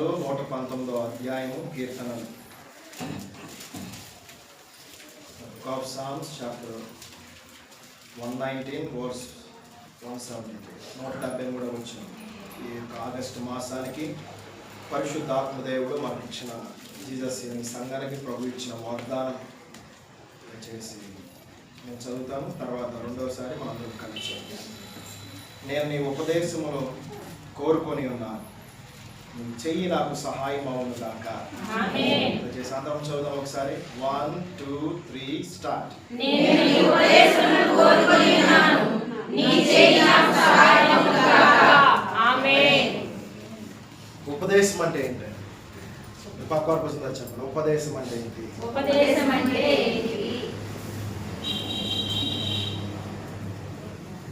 కీర్తనలు 119 అధ్యాయము కీర్తనలు. Psalms chapter 119 verse 173. 173 వచ్చిన ఈ ఆగస్టు మాసానికి పరిశుద్ధాత్మ దేవుడు మనకి ఇచ్చిన జీసస్ ఈ సంఘానికి ప్రభు ఇచ్చిన వాగ్దానం చేసి నేను చదువుతాను. తర్వాత రెండోసారి మనందరం కలిసి నేను నీ ఉపదేశములో కోరుకొని ఉన్నాను, నీ చెయ్యి నాకు సహాయం అవును గాక. చేసి అందరం చదువుదాం ఒకసారి. 1 2 3 స్టార్ట్. ఉపదేశం అంటే ఏంటి? పక్క చెప్పండి. ఉపదేశం అంటే ఏంటి? ఉపదేశం అంటే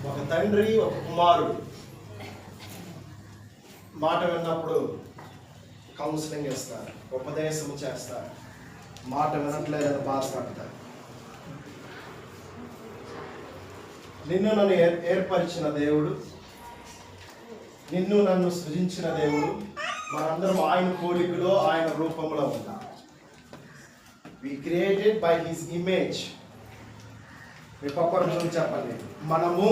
ఒక తండ్రి ఒక కుమారుడు మాట విన్నప్పుడు కౌన్సిలింగ్ ఇస్తారు, ఉపదేశం చేస్తారు. మాట వినట్లేదని బాధపడతారు. నిన్ను నన్ను ఏర్పరిచిన దేవుడు, నిన్ను నన్ను సృజించిన దేవుడు, మనందరం ఆయన పోలికలో ఆయన రూపంలో ఉన్నాం. We created by his image. మీ పక్కన చెప్పండి. మనము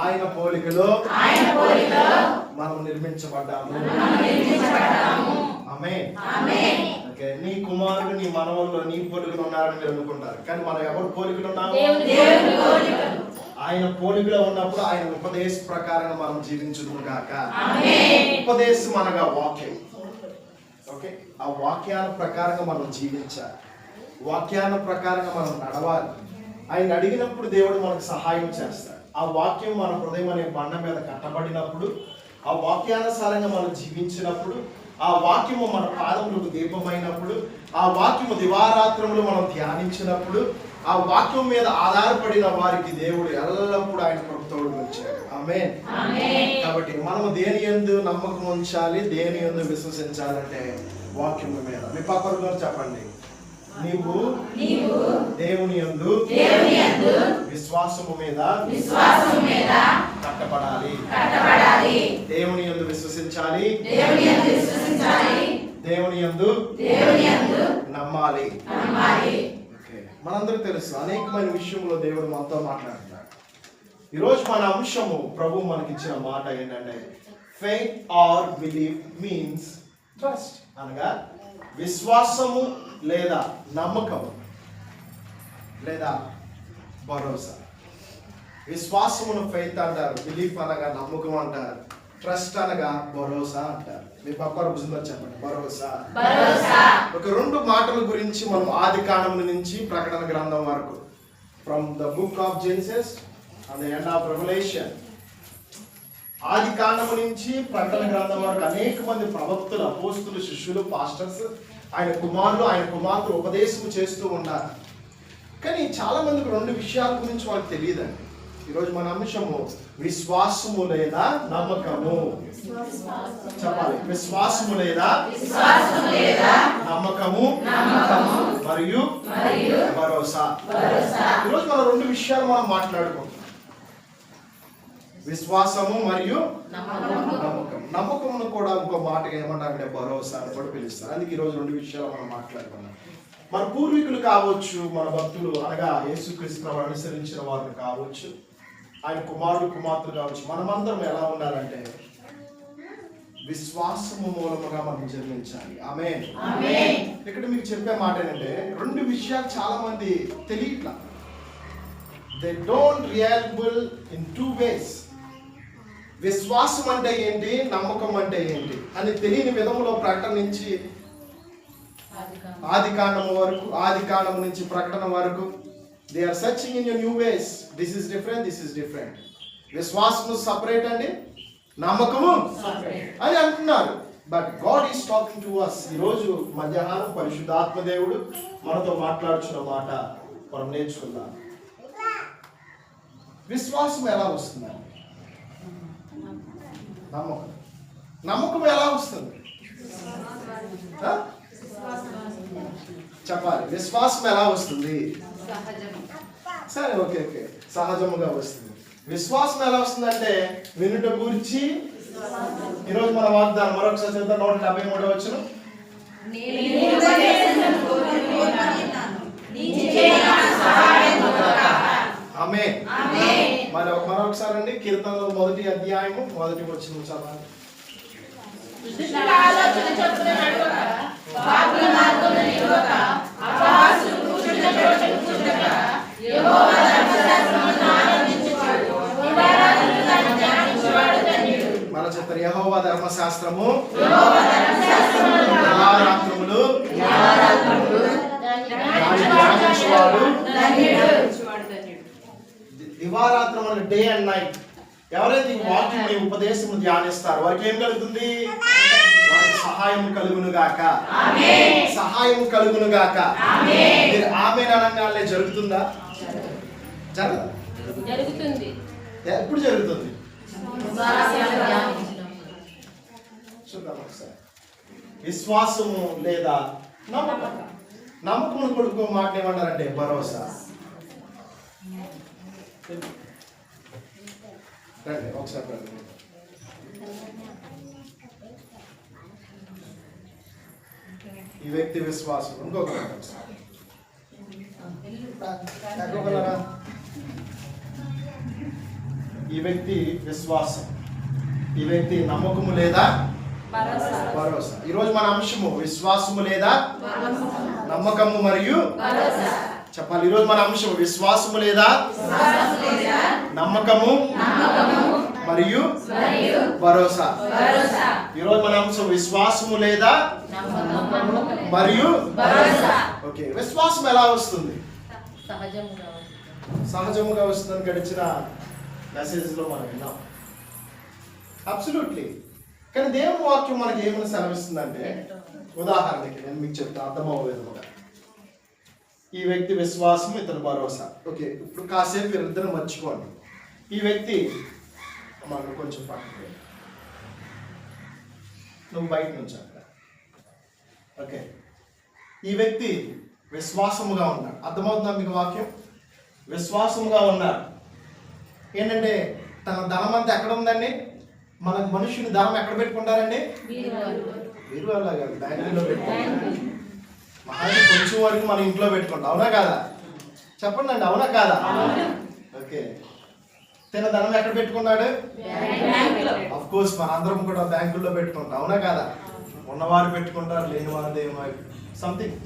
ఆయన పోలికలో మనం నిర్మించబడ్డాము. ఆమేన్. ఓకే, నీ కుమారుడు నీ మనవల్లో నీ పోలికలు ఉన్నారని మీరు అనుకుంటారు, కానీ మనం ఎవరు పోలికలు ఉన్నాము? ఆయన పోలికలో ఉన్నప్పుడు ఆయన ఉపదేశ ప్రకారంగా మనం జీవించుదుము గాక. ఉపదేశం అనగా వాక్యం. ఓకే, ఆ వాక్యాల ప్రకారంగా మనం జీవించాలి, వాక్యాల ప్రకారంగా మనం నడవాలి. ఆయన అడిగినప్పుడు దేవుడు మనకు సహాయం చేస్తాడు. ఆ వాక్యం మన హృదయం అనే బండ మీద కట్టబడినప్పుడు, ఆ వాక్యానుసారంగా మనం జీవించినప్పుడు, ఆ వాక్యము మన పాదములకు దీపమైనప్పుడు, ఆ వాక్యము దివారాత్రములు మనం ధ్యానించినప్పుడు, ఆ వాక్యం మీద ఆధారపడిన వారికి దేవుడు ఎల్లప్పుడూ ఆయన ప్రభుత్వం వచ్చాడు. ఆమేన్. కాబట్టి మనము దేని యందు నమ్మకం ఉంచాలి, దేని యందు విశ్వసించాలంటే వాక్యము మీద. మీ పక్కన చెప్పండి. నీవు దేవుని యందు విశ్వాసము మీద కట్టబడాలి. దేవుని యందు విశ్వసించాలి, దేవుని యందు నమ్మాలి. మనందరూ తెలుసు అనేకమైన విషయంలో దేవుడు మనతో మాట్లాడుతున్నాడు. ఈరోజు మన అంశము ప్రభు మనకిచ్చిన మాట ఏంటంటే faith or belief means trust, అనగా విశ్వాసము లేదా నమ్మకము లేదా భరోసా. విశ్వాసమును ఫెయిత్ అంటారు, బిలీఫ్ అనగా నమ్మకం అంటారు, ట్రస్ట్ అనగా భరోసా అంటారు. మీ పక్కన కూర్చుందో చెప్పండి. భరోసా. ఒక రెండు మాటల గురించి మనం ఆది కాండం నుంచి ప్రకటన గ్రంథం వరకు, from the book of Genesis and the end of revolution, ఆది కాండము నుంచి ప్రకటన గ్రంథం వరకు అనేక మంది ప్రవక్తలు, అపోస్తులు, శిష్యులు, పాస్టర్స్, ఆయన కుమారులు, ఆయన కుమార్తెలు ఉపదేశం చేస్తూ ఉన్నారు. కానీ చాలా మందికి రెండు విషయాల గురించి వాళ్ళకి తెలియదండి. ఈరోజు మన అంశము విశ్వాసము లేదా నమ్మకము. చెప్పాలి. విశ్వాసము లేదా నమ్మకము మరియు భరోసా. ఈరోజు మన రెండు విషయాలు మనం మాట్లాడుకుంటాం. విశ్వాసము మరియు నమ్మకం. నమ్మకమును కూడా ఇంకో మాటగా ఏమంటారంటే భరోసా అని కూడా పిలుస్తారు. అందుకే ఈరోజు రెండు విషయాలు మనం మాట్లాడుకున్నాం. మన పూర్వీకులు కావచ్చు, మన భక్తులు అనగా యేసుక్రీస్తును అనుసరించిన వారు కావచ్చు, ఆయన కుమారుడు కుమార్తెలు కావచ్చు, మనమందరం ఎలా ఉండాలంటే విశ్వాసము మూలముగా మనం జన్మించాలి. ఆమేన్. ఇక్కడ మీకు చెప్పే మాట ఏంటంటే రెండు విషయాలు చాలా మంది తెలియట్లా. They don't reliable in two ways. విశ్వాసం అంటే ఏంటి, నమ్మకం అంటే ఏంటి అని తెలియని విధంలో ప్రకటన నుంచి ఆది కాండము నుంచి ప్రకటన వరకు they are searching in new ways. This is different. విశ్వాసము సపరేట్ అండి, నమ్మకము అని అంటున్నారు. But God is talking to us. ఈరోజు మధ్యాహ్నం పరిశుద్ధాత్మ దేవుడు మనతో మాట్లాడుచున్న మాట మనం నేర్చుకుందాం. విశ్వాసం ఎలా వస్తుందండి? నమ్మకం ఎలా వస్తుంది? చెప్పాలి. విశ్వాసం ఎలా వస్తుంది? సరే, ఓకే, సహజముగా వస్తుంది. విశ్వాసం ఎలా వస్తుందంటే వినుట గురించి ఈరోజు మన వాగ్దానం మరొకసారి చదువుతాం. 173 వచనం. ఆమేన్. మరొకసారి అండి కీర్తనలు 1వ అధ్యాయము 1వ వచనం చదవండి. మన చెప్తారు యెహోవా ధర్మశాస్త్రము దివారాత్రములు దివారాత్రం అంటే డే అండ్ నైట్ ఎవరైతే ఈ వాక్యం ఉపదేశం ధ్యానిస్తారు వారికి ఏం కలుగుతుంది? వారికి సహాయం కలుగును గాక. సహాయం కలుగును గాక. మీరు ఆమేన్ అనగానే జరుగుతుందా? జరుగుతుంది. ఎప్పుడు జరుగుతుంది? చూద్దాం ఒకసారి. విశ్వాసము లేదా నమ్మకం. నమ్మకం కొడుకు మాట ఏమంటారంటే భరోసా. రండి ఒకసారి రండి. ఈ వ్యక్తి విశ్వాసం. ఈ వ్యక్తి విశ్వాసం. ఈ వ్యక్తి నమ్మకము లేదా భరోసా. ఈరోజు మన అంశము విశ్వాసము లేదా నమ్మకము మరియు చెప్పాలి. ఈరోజు మన అంశము విశ్వాసము లేదా నమ్మకము మరియు భరోసా. ఈరోజు మన అంశం విశ్వాసము లేదా మరియు ఓకే. విశ్వాసం ఎలా వస్తుంది? సహజముగా వస్తుందని గడిచిన మెసేజ్ లో మనం విన్నాం. అబ్సల్యూట్లీ. కానీ దేవుని వాక్యం మనకి ఏమైనా సెలవిస్తుందంటే, ఉదాహరణకి నేను మీకు చెప్తా అర్థమయ్యే విధంగా. ఈ వ్యక్తి విశ్వాసం, ఇతను భరోసా. ఓకే, ఇప్పుడు కాసేపు వీరిద్దరు మర్చిపోండి. ఈ వ్యక్తి మనం కొంచెం పక్కన, నువ్వు బయట నుంచి అక్కడ. ఓకే, ఈ వ్యక్తి విశ్వాసముగా ఉన్నాడు. అర్థమవుతుందా మీకు వాక్యం? విశ్వాసముగా ఉన్నాడు. ఏంటంటే తన ధనం అంతా ఎక్కడ ఉందండి? మన మనుషుని ధనం ఎక్కడ పెట్టుకుంటారండి? బీరువాలో కాదు, బ్యాంకులో పెట్టుకుంటారు. మహాని కొంచెం వరకు మన ఇంట్లో పెట్టుకుంటాం. అవునా కాదా? చెప్పండి అండి, అవునా కాదా? ఓకే, తన ధనం ఎక్కడ పెట్టుకున్నాడు? ఆఫ్ కోర్స్ మన అందరం కూడా బ్యాంకుల్లో పెట్టుకుంటాం. అవునా కాదా? ఉన్నవారు పెట్టుకుంటారు, లేని వారు something.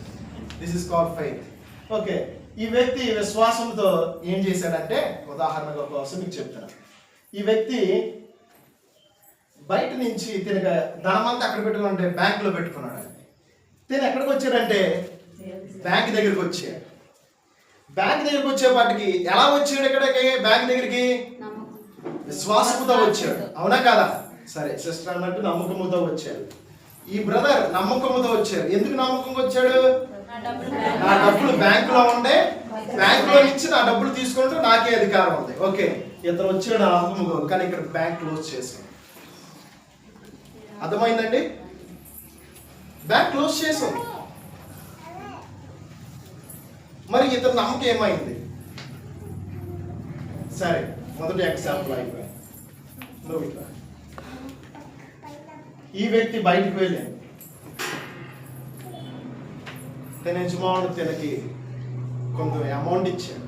This is called faith. Okay, ఈ వ్యక్తి విశ్వాసంతో ఏం చేశాడంటే, ఉదాహరణగా కోసం మీకు చెప్తాను. ఈ వ్యక్తి బయట నుంచి తినక ధనమంతా అక్కడ పెట్టుకుంటే బ్యాంకులో పెట్టుకున్నాడు. తిని ఎక్కడికి వచ్చాడంటే బ్యాంక్ దగ్గరికి వచ్చాడు. బ్యాంక్ దగ్గరికి వచ్చేపాటికి ఎలా వచ్చాడు? ఇక్కడికి బ్యాంక్ దగ్గరికి విశ్వాసముతో వచ్చాడు. అవునా కాదా? సరే, సిస్టర్ అన్నట్టు నమ్మకముతో వచ్చాడు. ఈ బ్రదర్ నమ్మకముతో వచ్చాడు. ఎందుకు నమ్మకంగా వచ్చాడు? నా డబ్బులు బ్యాంకులో ఉండే, బ్యాంకులో నుంచి నా డబ్బులు తీసుకుంటూ నాకే అధికారం ఉంది. ఓకే, ఇతను వచ్చాడు నమ్మకముగా. కానీ ఇక్కడ బ్యాంక్ క్లోజ్ చేశాడు. అర్థమైందండి? బ్యాంక్ క్లోజ్ చేసాం. మరి ఇతను నమ్మకం ఏమైంది? సరే, మొదటి ఎగ్జాంపుల్ అయిపోయింది. నువ్వు ఇట్లా ఈ వ్యక్తి బయటికి వెళ్ళాడు. తన యజమానుడు తనకి కొంత అమౌంట్ ఇచ్చాడు.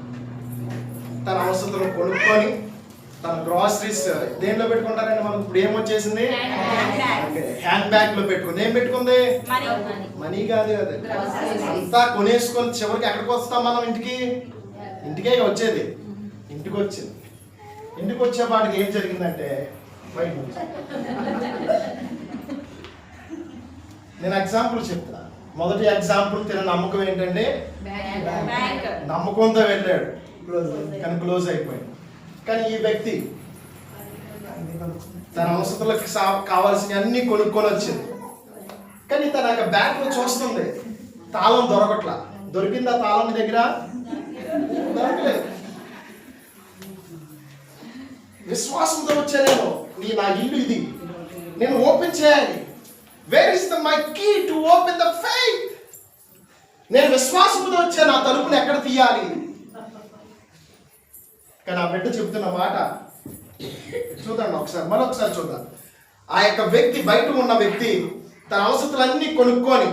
తన అవసరం కొనుక్కొని తన గ్రాసరీస్ దేంట్లో పెట్టుకుంటారండి? మనకు ఇప్పుడు ఏమొచ్చేసింది? హ్యాండ్ బ్యాగ్ లో పెట్టుకుంది. ఏం పెట్టుకుంది? మనీ కాదు కదా, అంతా కొనేసుకొని చివరికి ఎక్కడికి వస్తాం మనం? ఇంటికే వచ్చేది. ఇంటికి వచ్చింది. ఇంటికి వచ్చేపాటికి ఏం జరిగిందంటే, బయట నేను ఎగ్జాంపుల్ చెప్తా. మొదటి ఎగ్జాంపుల్ తిన నమ్మకం ఏంటంటే, నమ్మకంతో వెళ్ళాడు కానీ క్లోజ్ అయిపోయింది. కానీ ఈ వ్యక్తి తన అవసరాలకు కావాల్సిన అన్ని కొనుక్కొని వచ్చింది. కానీ తన బ్యాంక్ లో చూస్తుంది, తాళం దొరకట్లా. దొరికిందా తాళం దగ్గర? దొరకలేదు. విశ్వాసంతో వచ్చానేమో, నా ఇల్లు ఇది, నేను ఓపెన్ చేయాలి. Where is my key to open the faith? నేను విశ్వాసంతో వచ్చాను, నా తలుపుని ఎక్కడ తీయాలి? కానీ ఆ బిడ్డ చెబుతున్న మాట చూద్దాం ఒకసారి, మరొకసారి చూద్దాం. ఆ యొక్క వ్యక్తి, బయట ఉన్న వ్యక్తి తన అవసరాలన్నీ కొనుక్కొని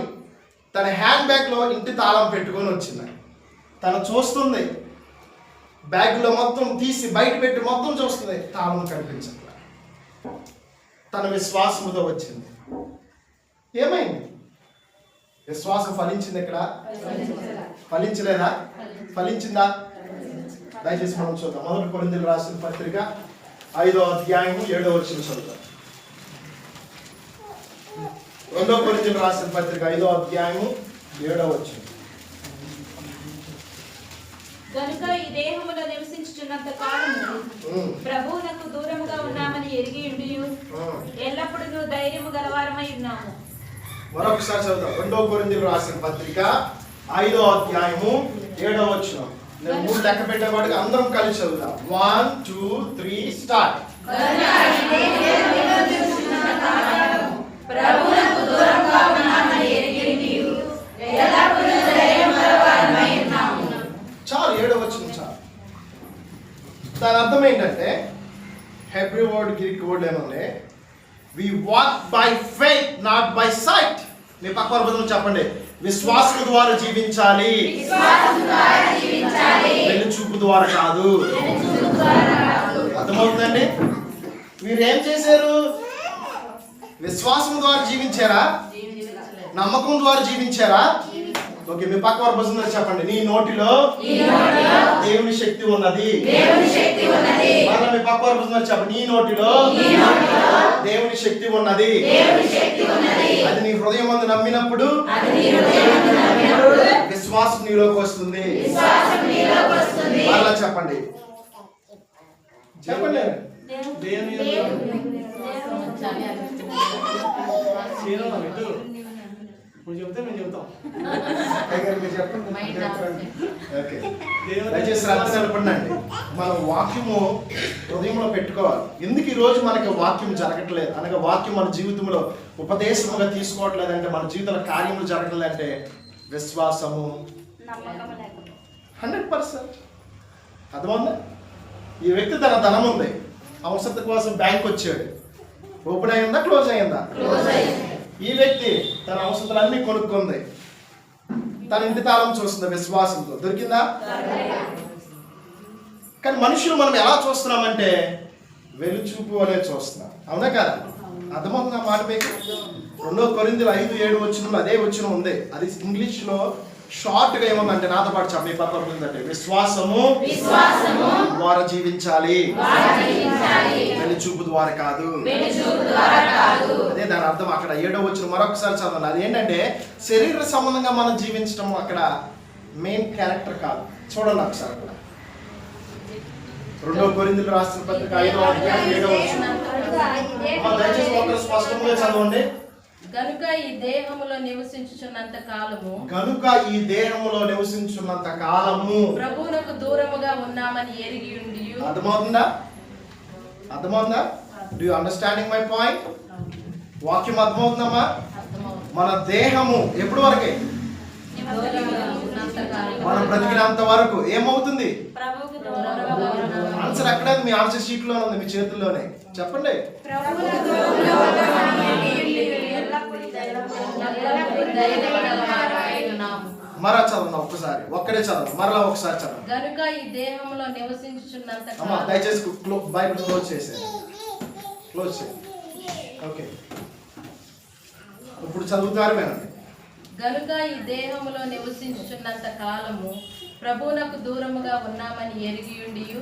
తన హ్యాండ్ బ్యాగ్లో ఇంటి తాళం పెట్టుకొని వచ్చింది. తను చూస్తుంది, బ్యాగ్లో మొత్తం తీసి బయట పెట్టి మొత్తం చూస్తుంది, తాళం కనిపించట్లేదు. తన విశ్వాసముతో వచ్చింది. ఏమైంది? విశ్వాసం ఫలించింది ఇక్కడ? ఫలించలేదా? ఫలించిందా? దయచేసి మనం చూద్దాం. 1 కొరింథీయులకు రాసిన పత్రిక 5వ అధ్యాయము 7వ వచనం చదువుతాం. 2 కొరింథీయులకు రాసిన పత్రిక 5వ అధ్యాయము 7వ వచనం. కనుక ఈ దేహములో నివసించుచున్నంత కాలము ప్రభువునకు దూరముగా ఉన్నామని ఎరిగి ఉండియు ఎల్లప్పుడూ ధైర్యము గలవారమై ఉన్నాము. మరొకసారి చదువుతాం. 2 కొరింథీయులకు రాసిన పత్రిక 5వ అధ్యాయము 7వ వచనం. నేను 3 లెక్క పెట్టేవాడికి అందరం కలిసి చదువుతాం. 1 2 3 స్టార్ట్. ప్రభువునకు దూరముగా ఉన్నామని ఎరిగి ఉండియు ఎల్లప్పుడూ ధైర్యము గలవారమై ఉన్నాము. చాలు, 7వ వచనం చాలు. దాని అర్థం ఏంటంటే హెబ్రీ వర్డ్, గ్రీక్ వర్డ్ ఏమంటే we walk by faith not by sight. మీ పక్క వర్గం చెప్పండి. విశ్వాసం ద్వారా జీవించాలి, వెన్ను చూపు ద్వారా కాదు. అర్థమవుతుందండి? మీరు ఏం చేశారు? విశ్వాసం ద్వారా జీవించారా? నమ్మకం ద్వారా జీవించారా? ఓకే, మీ పక్క వారు బసుందరూ చెప్పండి. నీ నోటిలో దేవుని శక్తి ఉన్నది. మళ్ళీ మీ పక్క వారు బసుందరూ చెప్పండి. నీ నోటిలో దేవుని శక్తి ఉన్నది. అది నీ హృదయం అందు నమ్మినప్పుడు విశ్వాసం నీలోకి వస్తుంది. మళ్ళా చెప్పండి. చెప్పండి. చెప్తే మేము చెప్తాం. దయచేసి రక్త నిలబడండి. మన వాక్యము హృదయంలో పెట్టుకోవాలి. ఎందుకు ఈరోజు మనకి వాక్యం జరగట్లేదు అనగా వాక్యం మన జీవితంలో ఉపదేశముగా తీసుకోవట్లేదు అంటే, మన జీవితంలో కార్యములు జరగట్లేదంటే విశ్వాసము 100%. అర్థమైందా? ఈ వ్యక్తి తన ధనం ఉంది, అవసరం కోసం బ్యాంక్ వచ్చాడు. ఓపెన్ అయిందా? క్లోజ్ అయిందా? ఈ వ్యక్తి తన అవసరాలన్నీ కొనుక్కుంది. తన ఇంటి తాళం చూస్తుంది విశ్వాసంతో. దొరికిందా? కానీ మనుషులు మనం ఎలా చూస్తున్నామంటే వెలుచూపు అనే చూస్తున్నాం. అవునా కదా? అర్థమవుతుందా మాట మీకు? 2 కొరింథీయులు 5:7 వచనంలో అదే వచనం ఉంది. అది ఇంగ్లీష్ లో షార్ట్ గా ఏముందంటే, నాతో పాటు చెప్పి పక్కకుందంటే విశ్వాసము ద్వారా జీవించాలి, వెలుచూపు ద్వారా కాదు. అదే దాని అర్థం. అక్కడ 7వ వచనం మరొకసారి చదవండి. అది ఏంటంటే శరీర సంబంధంగా మనం జీవించడం అక్కడ మెయిన్ క్యారెక్టర్ కాదు. చూడండి ఒకసారి అక్కడ 2 కొరింథీయులకు రాసిన పత్రిక 5వ అధ్యాయం 7వ వచనం. దయచేసి ఒకరు స్పష్టంగా చదవండి. గనుక ఈ దేహములో నివసించుచున్నంత కాలము ప్రభువునకు దూరముగా ఉన్నామని ఎరిగి ఉండియు. అర్థమవుతుందా? Do you understanding my point? వాక్యం అర్థమవుతుందమ్మా? మన దేహము ఎప్పుడు వరకే? మనం బ్రతికినంత వరకు ఏమవుతుంది? ఆన్సర్ అక్కడ మీ ఆన్సర్ షీట్ లో ఉంది, మీ చేతుల్లోనే. చెప్పండి. మరలా చదవండి ఒక్కసారి. ఒక్కడే చదవండి. మరలా ఒకసారి చదవండి. గనుక ఈ దేహములో నివసించుచున్నంత అమ్మా దయచేసి బైబిల్ క్లోజ్ చేసేయండి. క్లోజ్ చేయండి. ఓకే, ఇప్పుడు చదువుతారు వినండి. గనుక ఈ దేహములో నివసించుచున్నంత కాలము ప్రభువునకు దూరముగా ఉన్నామని ఎరిగి ఉండియు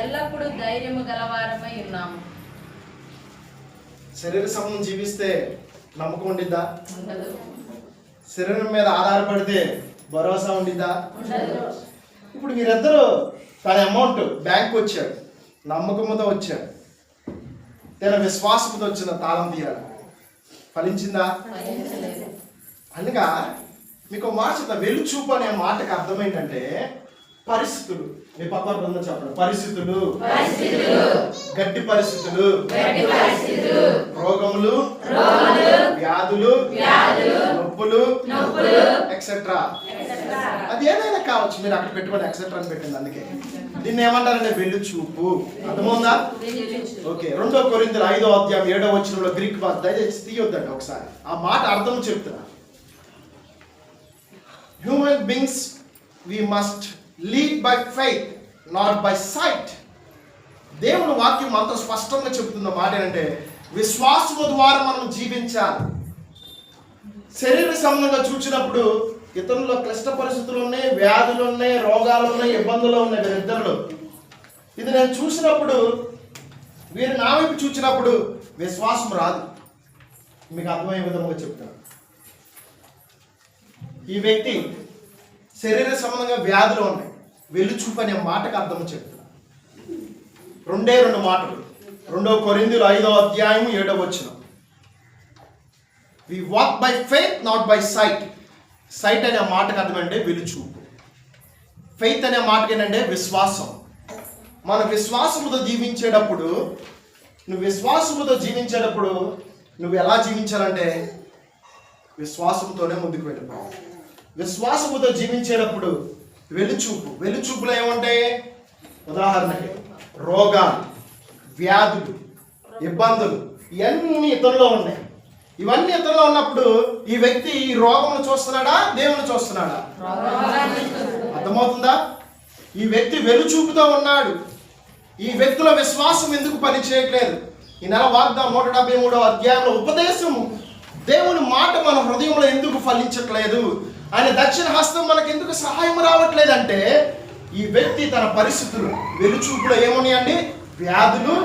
ఎల్లప్పుడూ ధైర్యము గలవారమై ఉన్నాము. శరీర సంబంధం జీవిస్తే నమ్మకం ఉండిద్దా? శరీరం మీద ఆధారపడితే భరోసా ఉండిద్దా? ఇప్పుడు మీరిద్దరూ తన అమౌంట్ బ్యాంక్ వచ్చాడు, నమ్మకంతో వచ్చాడు, తన విశ్వాసంతో వచ్చిన తాళం తీయాలి. ఫలించిందా? అనగా మీకు మాట చెప్తా. వెలుచూపు అనే మాటకు అర్థం ఏంటంటే పరిస్థితులు. మీ పక్క చెప్పండి. పరిస్థితులు, గట్టి పరిస్థితులు, రోగములు, వ్యాధులు, నొప్పులు ఎక్సెట్రా. అది ఏదైనా కావచ్చు, మీరు అక్కడ పెట్టుకొని ఎక్సెట్రా అని పెట్టింది, అందుకే దీన్ని ఏమంటారంటే వెళ్ళు చూపు. అర్థమవుందా? ఓకే, 2 కొరింథీయులు 5వ అధ్యాయం 7వ వచనంలో గ్రీక్ భాష, దయచేసి తీయొద్దండి ఒకసారి, ఆ మాట అర్థం చెప్తున్నా. Human beings we must lead by faith not by sight. దేవుని వాక్యం అంత స్పష్టంగా చెబుతున్న మాట ఏంటంటే విశ్వాసము ద్వారా మనం జీవించాలి. శరీర సంబంధంగా చూసినప్పుడు ఇతరుల్లో క్లిష్ట పరిస్థితులు ఉన్నాయి, వ్యాధులు ఉన్నాయి, రోగాలు ఉన్నాయి, ఇబ్బందులు ఉన్నాయి వీరిద్దరిలో. ఇది నేను చూసినప్పుడు, వీరు నా వైపు చూసినప్పుడు విశ్వాసం రాదు. మీకు అర్థమయ్యే విధంగా చెప్తాను. ఈ వ్యక్తి శరీర సంబంధంగా వ్యాధులు ఉన్నాయి, వెలుచూపు అనే మాటకు అర్థం చెప్తాను. 2 మాటలు. 2 కొరింథీయులు 5వ అధ్యాయం 7వ వచనం. We walk by faith not by sight. Sight అనే మాటకు అర్థం అంటే వెలుచూపు. ఫెయిత్ అనే మాటకి ఏంటంటే విశ్వాసం. మన విశ్వాసముతో జీవించేటప్పుడు, నువ్వు ఎలా జీవించాలంటే విశ్వాసంతోనే ముందుకు వెళ్ళిపోవాలి. విశ్వాసముతో జీవించేటప్పుడు వెలుచూపులో ఏముంటాయి? ఉదాహరణకి రోగాలు, వ్యాధులు, ఇబ్బందులు ఇవన్నీ ఇతరులో ఉన్నాయి. ఇవన్నీ ఇతరులో ఉన్నప్పుడు ఈ వ్యక్తి ఈ రోగమును చూస్తున్నాడా, దేవుని చూస్తున్నాడా? అర్థమవుతుందా? ఈ వ్యక్తి వెలుచూపుతో ఉన్నాడు. ఈ వ్యక్తిలో విశ్వాసం ఎందుకు పని చేయట్లేదు? ఈ నెల వాగ్దానం 173వ అధ్యాయంలో ఉపదేశము, దేవుని మాట మన హృదయంలో ఎందుకు ఫలించట్లేదు, ఆయన దక్షిణ హస్తం మనకు ఎందుకు సహాయం రావట్లేదంటే ఈ వ్యక్తి తన పరిస్థితులు వెలుచూపులో ఏమున్నాయండి? వ్యాధులు,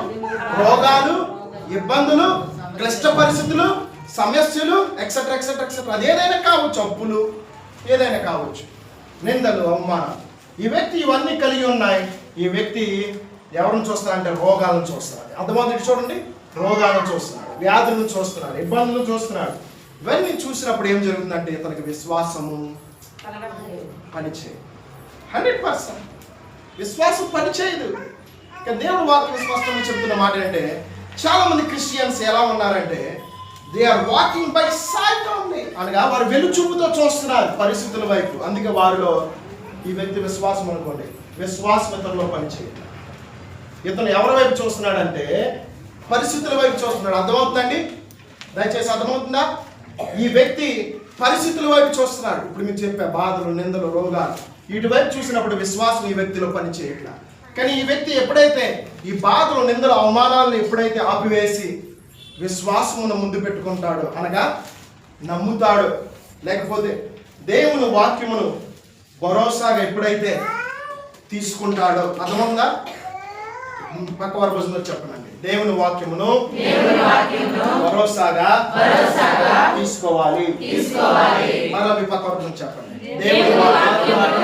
రోగాలు, ఇబ్బందులు, క్లిష్ట పరిస్థితులు, సమస్యలు, ఎక్సెట్రా ఎక్సెట్రా ఎక్సెట్రా. అది ఏదైనా కావచ్చు, అప్పులు ఏదైనా కావచ్చు, నిందలు, అవమానం. ఈ వ్యక్తి ఇవన్నీ కలిగి ఉన్నాయి. ఈ వ్యక్తి ఎవరిని చూస్తారంటే రోగాలను చూస్తున్నాడు. అర్థమవుతుంది చూడండి, రోగాలను చూస్తున్నాడు, వ్యాధులను చూస్తున్నాడు, ఇబ్బందులను చూస్తున్నాడు. ఇవన్నీ చూసినప్పుడు ఏం జరుగుతుందంటే ఇతనికి విశ్వాసము పనిచేయదు. 100% విశ్వాసం పనిచేయదు. ఇక దేవుడు వాక్యం స్పష్టంగా చెప్తున్న మాట ఏంటంటే చాలా మంది క్రిస్టియన్స్ ఎలా ఉన్నారంటే they are walking by sight only, అనగా వారు వెలుచూపుతో చూస్తున్నారు పరిస్థితుల వైపు. అందుకే వారిలో ఈ వ్యక్తి విశ్వాసం అనుకోండి, విశ్వాసం ఇతరులో పనిచేయదు. ఇతను ఎవరి వైపు చూస్తున్నాడంటే పరిస్థితుల వైపు చూస్తున్నాడు. అర్థమవుతుందండి? దయచేసి అర్థమవుతుందా? ఈ వ్యక్తి పరిస్థితుల వైపు చూస్తున్నాడు. ఇప్పుడు మీకు చెప్పే బాధలు, నిందలు, రోగాలు, వీటి వైపు చూసినప్పుడు విశ్వాసం ఈ వ్యక్తిలో పనిచేయట్లా. కానీ ఈ వ్యక్తి ఎప్పుడైతే ఈ బాధలు, నిందలు, అవమానాలను ఎప్పుడైతే ఆపివేసి విశ్వాసమును ముందు పెట్టుకుంటాడో, అనగా నమ్ముతాడో, లేకపోతే దేవుని వాక్యమును భరోసాగా ఎప్పుడైతే తీసుకుంటాడో, అర్థమవుతుందా? పక్క వారి భుజంలో చెప్పనండి. దేవుని వాక్యమును భరోసాగా తీసుకోవాలి. మరలా మీ పక్క వారి భుజం చెప్పండి. దేవుని వాక్యమును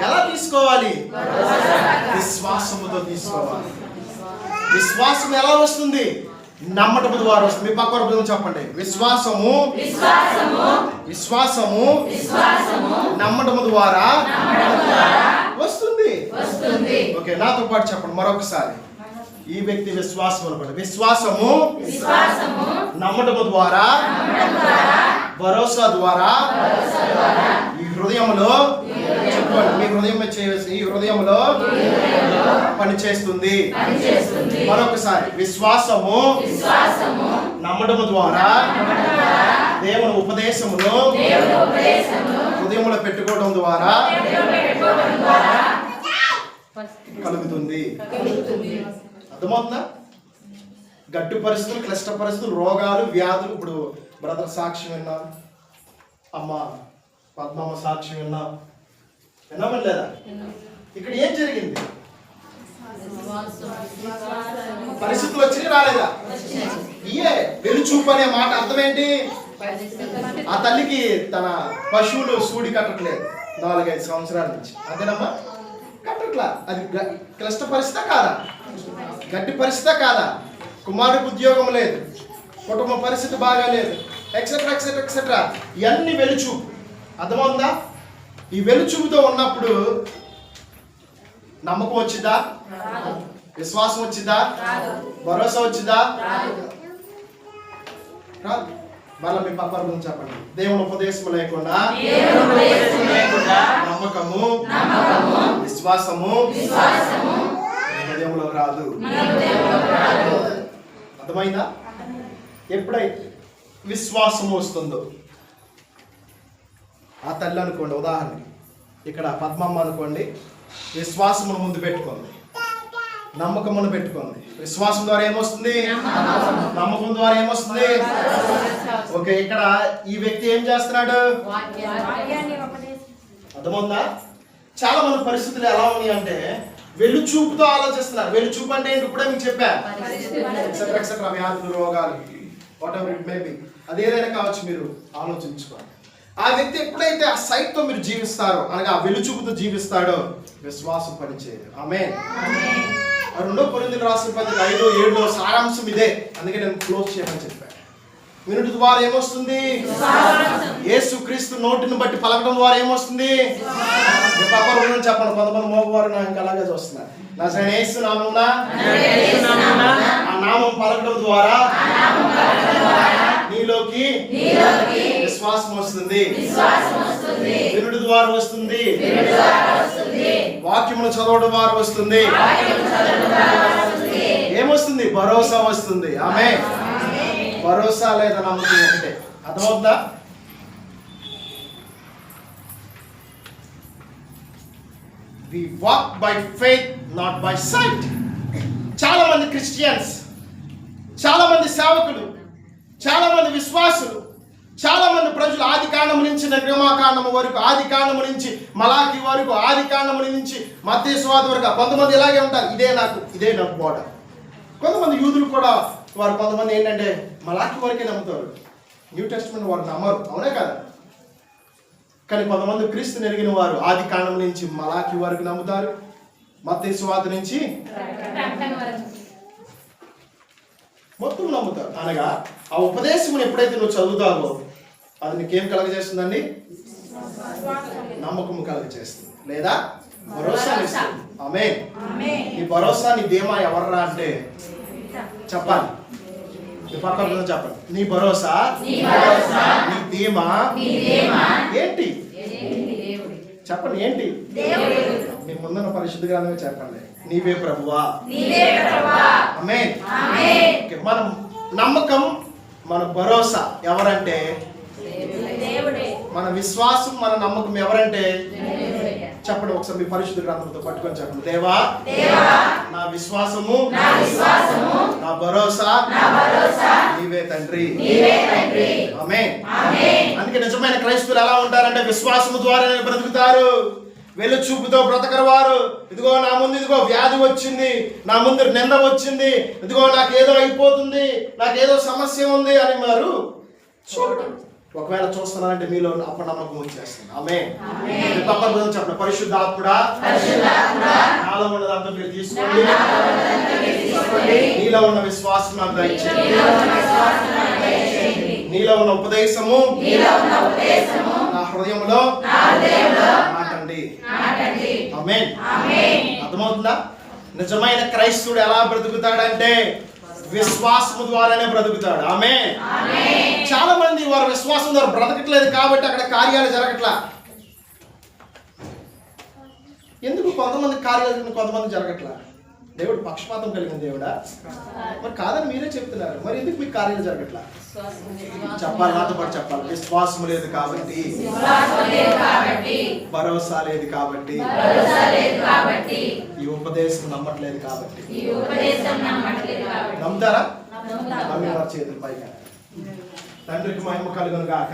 ఎలా తీసుకోవాలి? విశ్వాసముతో తీసుకోవాలి. విశ్వాసం ఎలా వస్తుంది? నమ్మటము ద్వారా వస్తుంది. మీ పక్క వారి చెప్పండి. విశ్వాసము నమ్మటము ద్వారా వస్తుంది. ఓకే, నాతో పాటు చెప్పండి మరొకసారి. ఈ వ్యక్తి విశ్వాసం అనుకోండి. విశ్వాసము నమ్మటము ద్వారా, భరోసా ద్వారా ఈ హృదయంలో చెప్పండి, మీ హృదయం చేయవలసి ఈ హృదయంలో పనిచేస్తుంది. మరొకసారి, విశ్వాసము నమ్మటము ద్వారా దేవుని ఉపదేశమును హృదయంలో పెట్టుకోవడం ద్వారా కలుగుతుంది. అర్థమవుతుందా? గడ్డు పరిస్థితులు, క్లిష్ట పరిస్థితులు, రోగాలు, వ్యాధులు. ఇప్పుడు బ్రదర్ సాక్ష్యం విన్నాం, అమ్మ పద్మమ్మ సాక్ష్యం విన్నాం, విన్నామని లేదా? ఇక్కడ ఏం జరిగింది? పరిస్థితులు వచ్చి రాలేదా? ఇయే వెలుచూపు అనే మాట అర్థం ఏంటి? ఆ తల్లికి తన పశువులు సూడి కట్టట్లేదు 4-5 సంవత్సరాల నుంచి, అంతేనమ్మా? కట్టట్లా. అది క్లిష్ట పరిస్థితి కాదా? గట్టి పరిస్థితి కాదా? కుమారుడికి ఉద్యోగం లేదు, కుటుంబ పరిస్థితి బాగా లేదు, ఎక్సెట్రా ఎక్సెట్రా ఎక్సెట్రా. ఇవన్నీ వెలుచూపు. అర్థమవుతుందా? ఈ వెలుచూపుతో ఉన్నప్పుడు నమ్మకం వచ్చిందా? విశ్వాసం వచ్చిందా? భరోసా వచ్చిందా? రాదు. మళ్ళీ మీ పక్కన గురించి చెప్పండి. దేవుని ఉపదేశం లేకుండా నమ్మకము విశ్వాసము హృదయంలో రాదు. అర్థమైందా? ఎప్పుడైతే విశ్వాసము వస్తుందో, ఆ తల్లి అనుకోండి, ఉదాహరణకి ఇక్కడ పద్మమ్మ అనుకోండి, విశ్వాసమును ముందు పెట్టుకోండి, నమ్మకమును పెట్టుకోండి. విశ్వాసం ద్వారా ఏమొస్తుంది? నమ్మకం ద్వారా ఏమొస్తుంది? ఓకే, ఇక్కడ ఈ వ్యక్తి ఏం చేస్తున్నాడు? అర్థమవుతుందా? చాలా మంది పరిస్థితులు ఎలా ఉన్నాయి అంటే వెళ్ళు చూపుతో ఆలోచిస్తున్నారు. వెళ్ళు చూపు అంటే ఏంటి? ఇప్పుడే మీకు చెప్పా, వ్యాధులు, రోగాలు, whatever it may be, అదేదైనా కావచ్చు, మీరు ఆలోచించుకోండి. ఆ వ్యక్తి ఎప్పుడైతే ఆ సైట్ తో మీరు జీవిస్తారో, అనగా వెళ్ళు చూపుతో జీవిస్తాడో, విశ్వాసం పనిచేయదు. ఆమేన్. 2 కొరింథీయులకు రాసిన పత్రిక 5:7 సారాంశం ఇదే. అందుకే నేను క్లోజ్ చేయమని చెప్పాను. వినుట ద్వారా ఏమొస్తుంది? యేసుక్రీస్తు నోటిని బట్టి పలకడం ద్వారా ఏమొస్తుంది? చెప్పండి. కొంతమంది మోగవారు నాకు అలాగే చూస్తున్నారు. నజరేయుడైన యేసు నామమున ఆ నామం పలకడం ద్వారా నీలోకి విశ్వాసం వస్తుంది. వినుట ద్వారా వస్తుంది. వాక్యమును చదవడం ద్వారా వస్తుంది. ఏమొస్తుంది? భరోసా వస్తుంది. ఆమేన్. భరోసా లేదా నమ్మకం ఒకటే. అర్థమవుతుందా? We walk by faith, not by sight. చాలా మంది క్రిస్టియన్స్, చాలా మంది సేవకులు, చాలా మంది విశ్వాసులు, చాలా మంది ప్రజలు ఆది కాండము నుంచి నిర్గమాకాండము వరకు, ఆది కాండము నుంచి మలాకి వరకు, ఆది కాండము నుంచి మత్తయి సువార్త వరకు కొంతమంది ఇలాగే ఉంటారు. ఇదే నాకు బోర్డర్. కొంతమంది యూదులు కూడా వారు కొంతమంది ఏంటంటే మలాకి వరకే నమ్ముతారు, న్యూ టెస్ట్మెంట్ వారు నమ్మరు. అవునే కదా? కానీ కొంతమంది క్రీస్తుని ఎరిగిన వారు ఆది కాండం నుంచి మలాకి వరకు నమ్ముతారు, మత్తయి సువార్త నుంచి మొత్తం నమ్ముతారు. అనగా ఆ ఉపదేశం ఎప్పుడైతే నువ్వు చదువుతావో అది నీకేం కలగజేస్తుందండి? నమ్మకము కలగజేస్తుంది, లేదా భరోసా ఇస్తుంది. ఆమేన్. ఈ భరోసా, నీ ధీమా ఎవర్రా అంటే చెప్పాలి. మీ పక్కన చెప్పండి. నీ భరోసా, నీ ధీమా ఏంటి? చెప్పండి, ఏంటి? మీ ముందున్న పరిశుద్ధ గ్రంథమే చెప్పండి. నీవే ప్రభువా. ఆమేన్. మన నమ్మకం, మన భరోసా ఎవరంటే? మన విశ్వాసం, మన నమ్మకం ఎవరంటే? చెప్పండి ఒకసారి మీ పరిశుద్ధ గ్రంథంతో పట్టుకొని చెప్పండి. దేవా, నా విశ్వాసము, నా భరోసా నీవే తండ్రి. ఆమేన్. అందుకే నిజమైన క్రైస్తవులు ఎలా ఉంటారంటే విశ్వాసము ద్వారానే బ్రతుకుతారు. వెళ్ళు చూపుతో బ్రతకరు వారు. ఇదిగో నా ముందు ఇదిగో వ్యాధి వచ్చింది, నా ముందు నింద వచ్చింది, ఇదిగో నాకేదో అయిపోతుంది, నాకేదో సమస్య ఉంది అని వారు చూడరు. ఒకవేళ చూస్తున్నారంటే మీలో అపనమ్మకం వచ్చేస్తుంది. ఆమేన్. పక్కన చెప్పండి. పరిశుద్ధాత్ముడా, నాలో ఉన్నదంతా మీరు తీసుకోండి, నీలో ఉన్న విశ్వాసం నాకు దయచేయండి, నీలో ఉన్న ఉపదేశము నా హృదయంలో నాటండి. ఆమేన్. అర్థమవుతుందా? నిజమైన క్రైస్తవుడు ఎలా బ్రతుకుతాడంటే విశ్వాసము ద్వారానే బ్రతుకుతాడు. ఆమేన్. చాలా మంది వారు విశ్వాసం ద్వారా బ్రతకట్లేదు కాబట్టి అక్కడ కార్యాలు జరగట్లా. ఎందుకు? కొంతమంది కార్యాలు కొంతమంది జరగట్లా. దేవుడు పక్షపాతం కలిగిన దేవుడా? మరి కాదని మీరే చెప్తున్నారు. మరి ఎందుకు మీకు కార్యాలు జరగట్లా? చెప్పాలి, నాతో పాటు చెప్పాలి. విశ్వాసం లేదు కాబట్టి, భరోసా లేదు కాబట్టి, ఈ ఉపదేశం నమ్మట్లేదు కాబట్టి. నమ్ముతారా? నమ్మి వారి చేతులు పైగా. తండ్రికి మహిమ కలుగును గాక.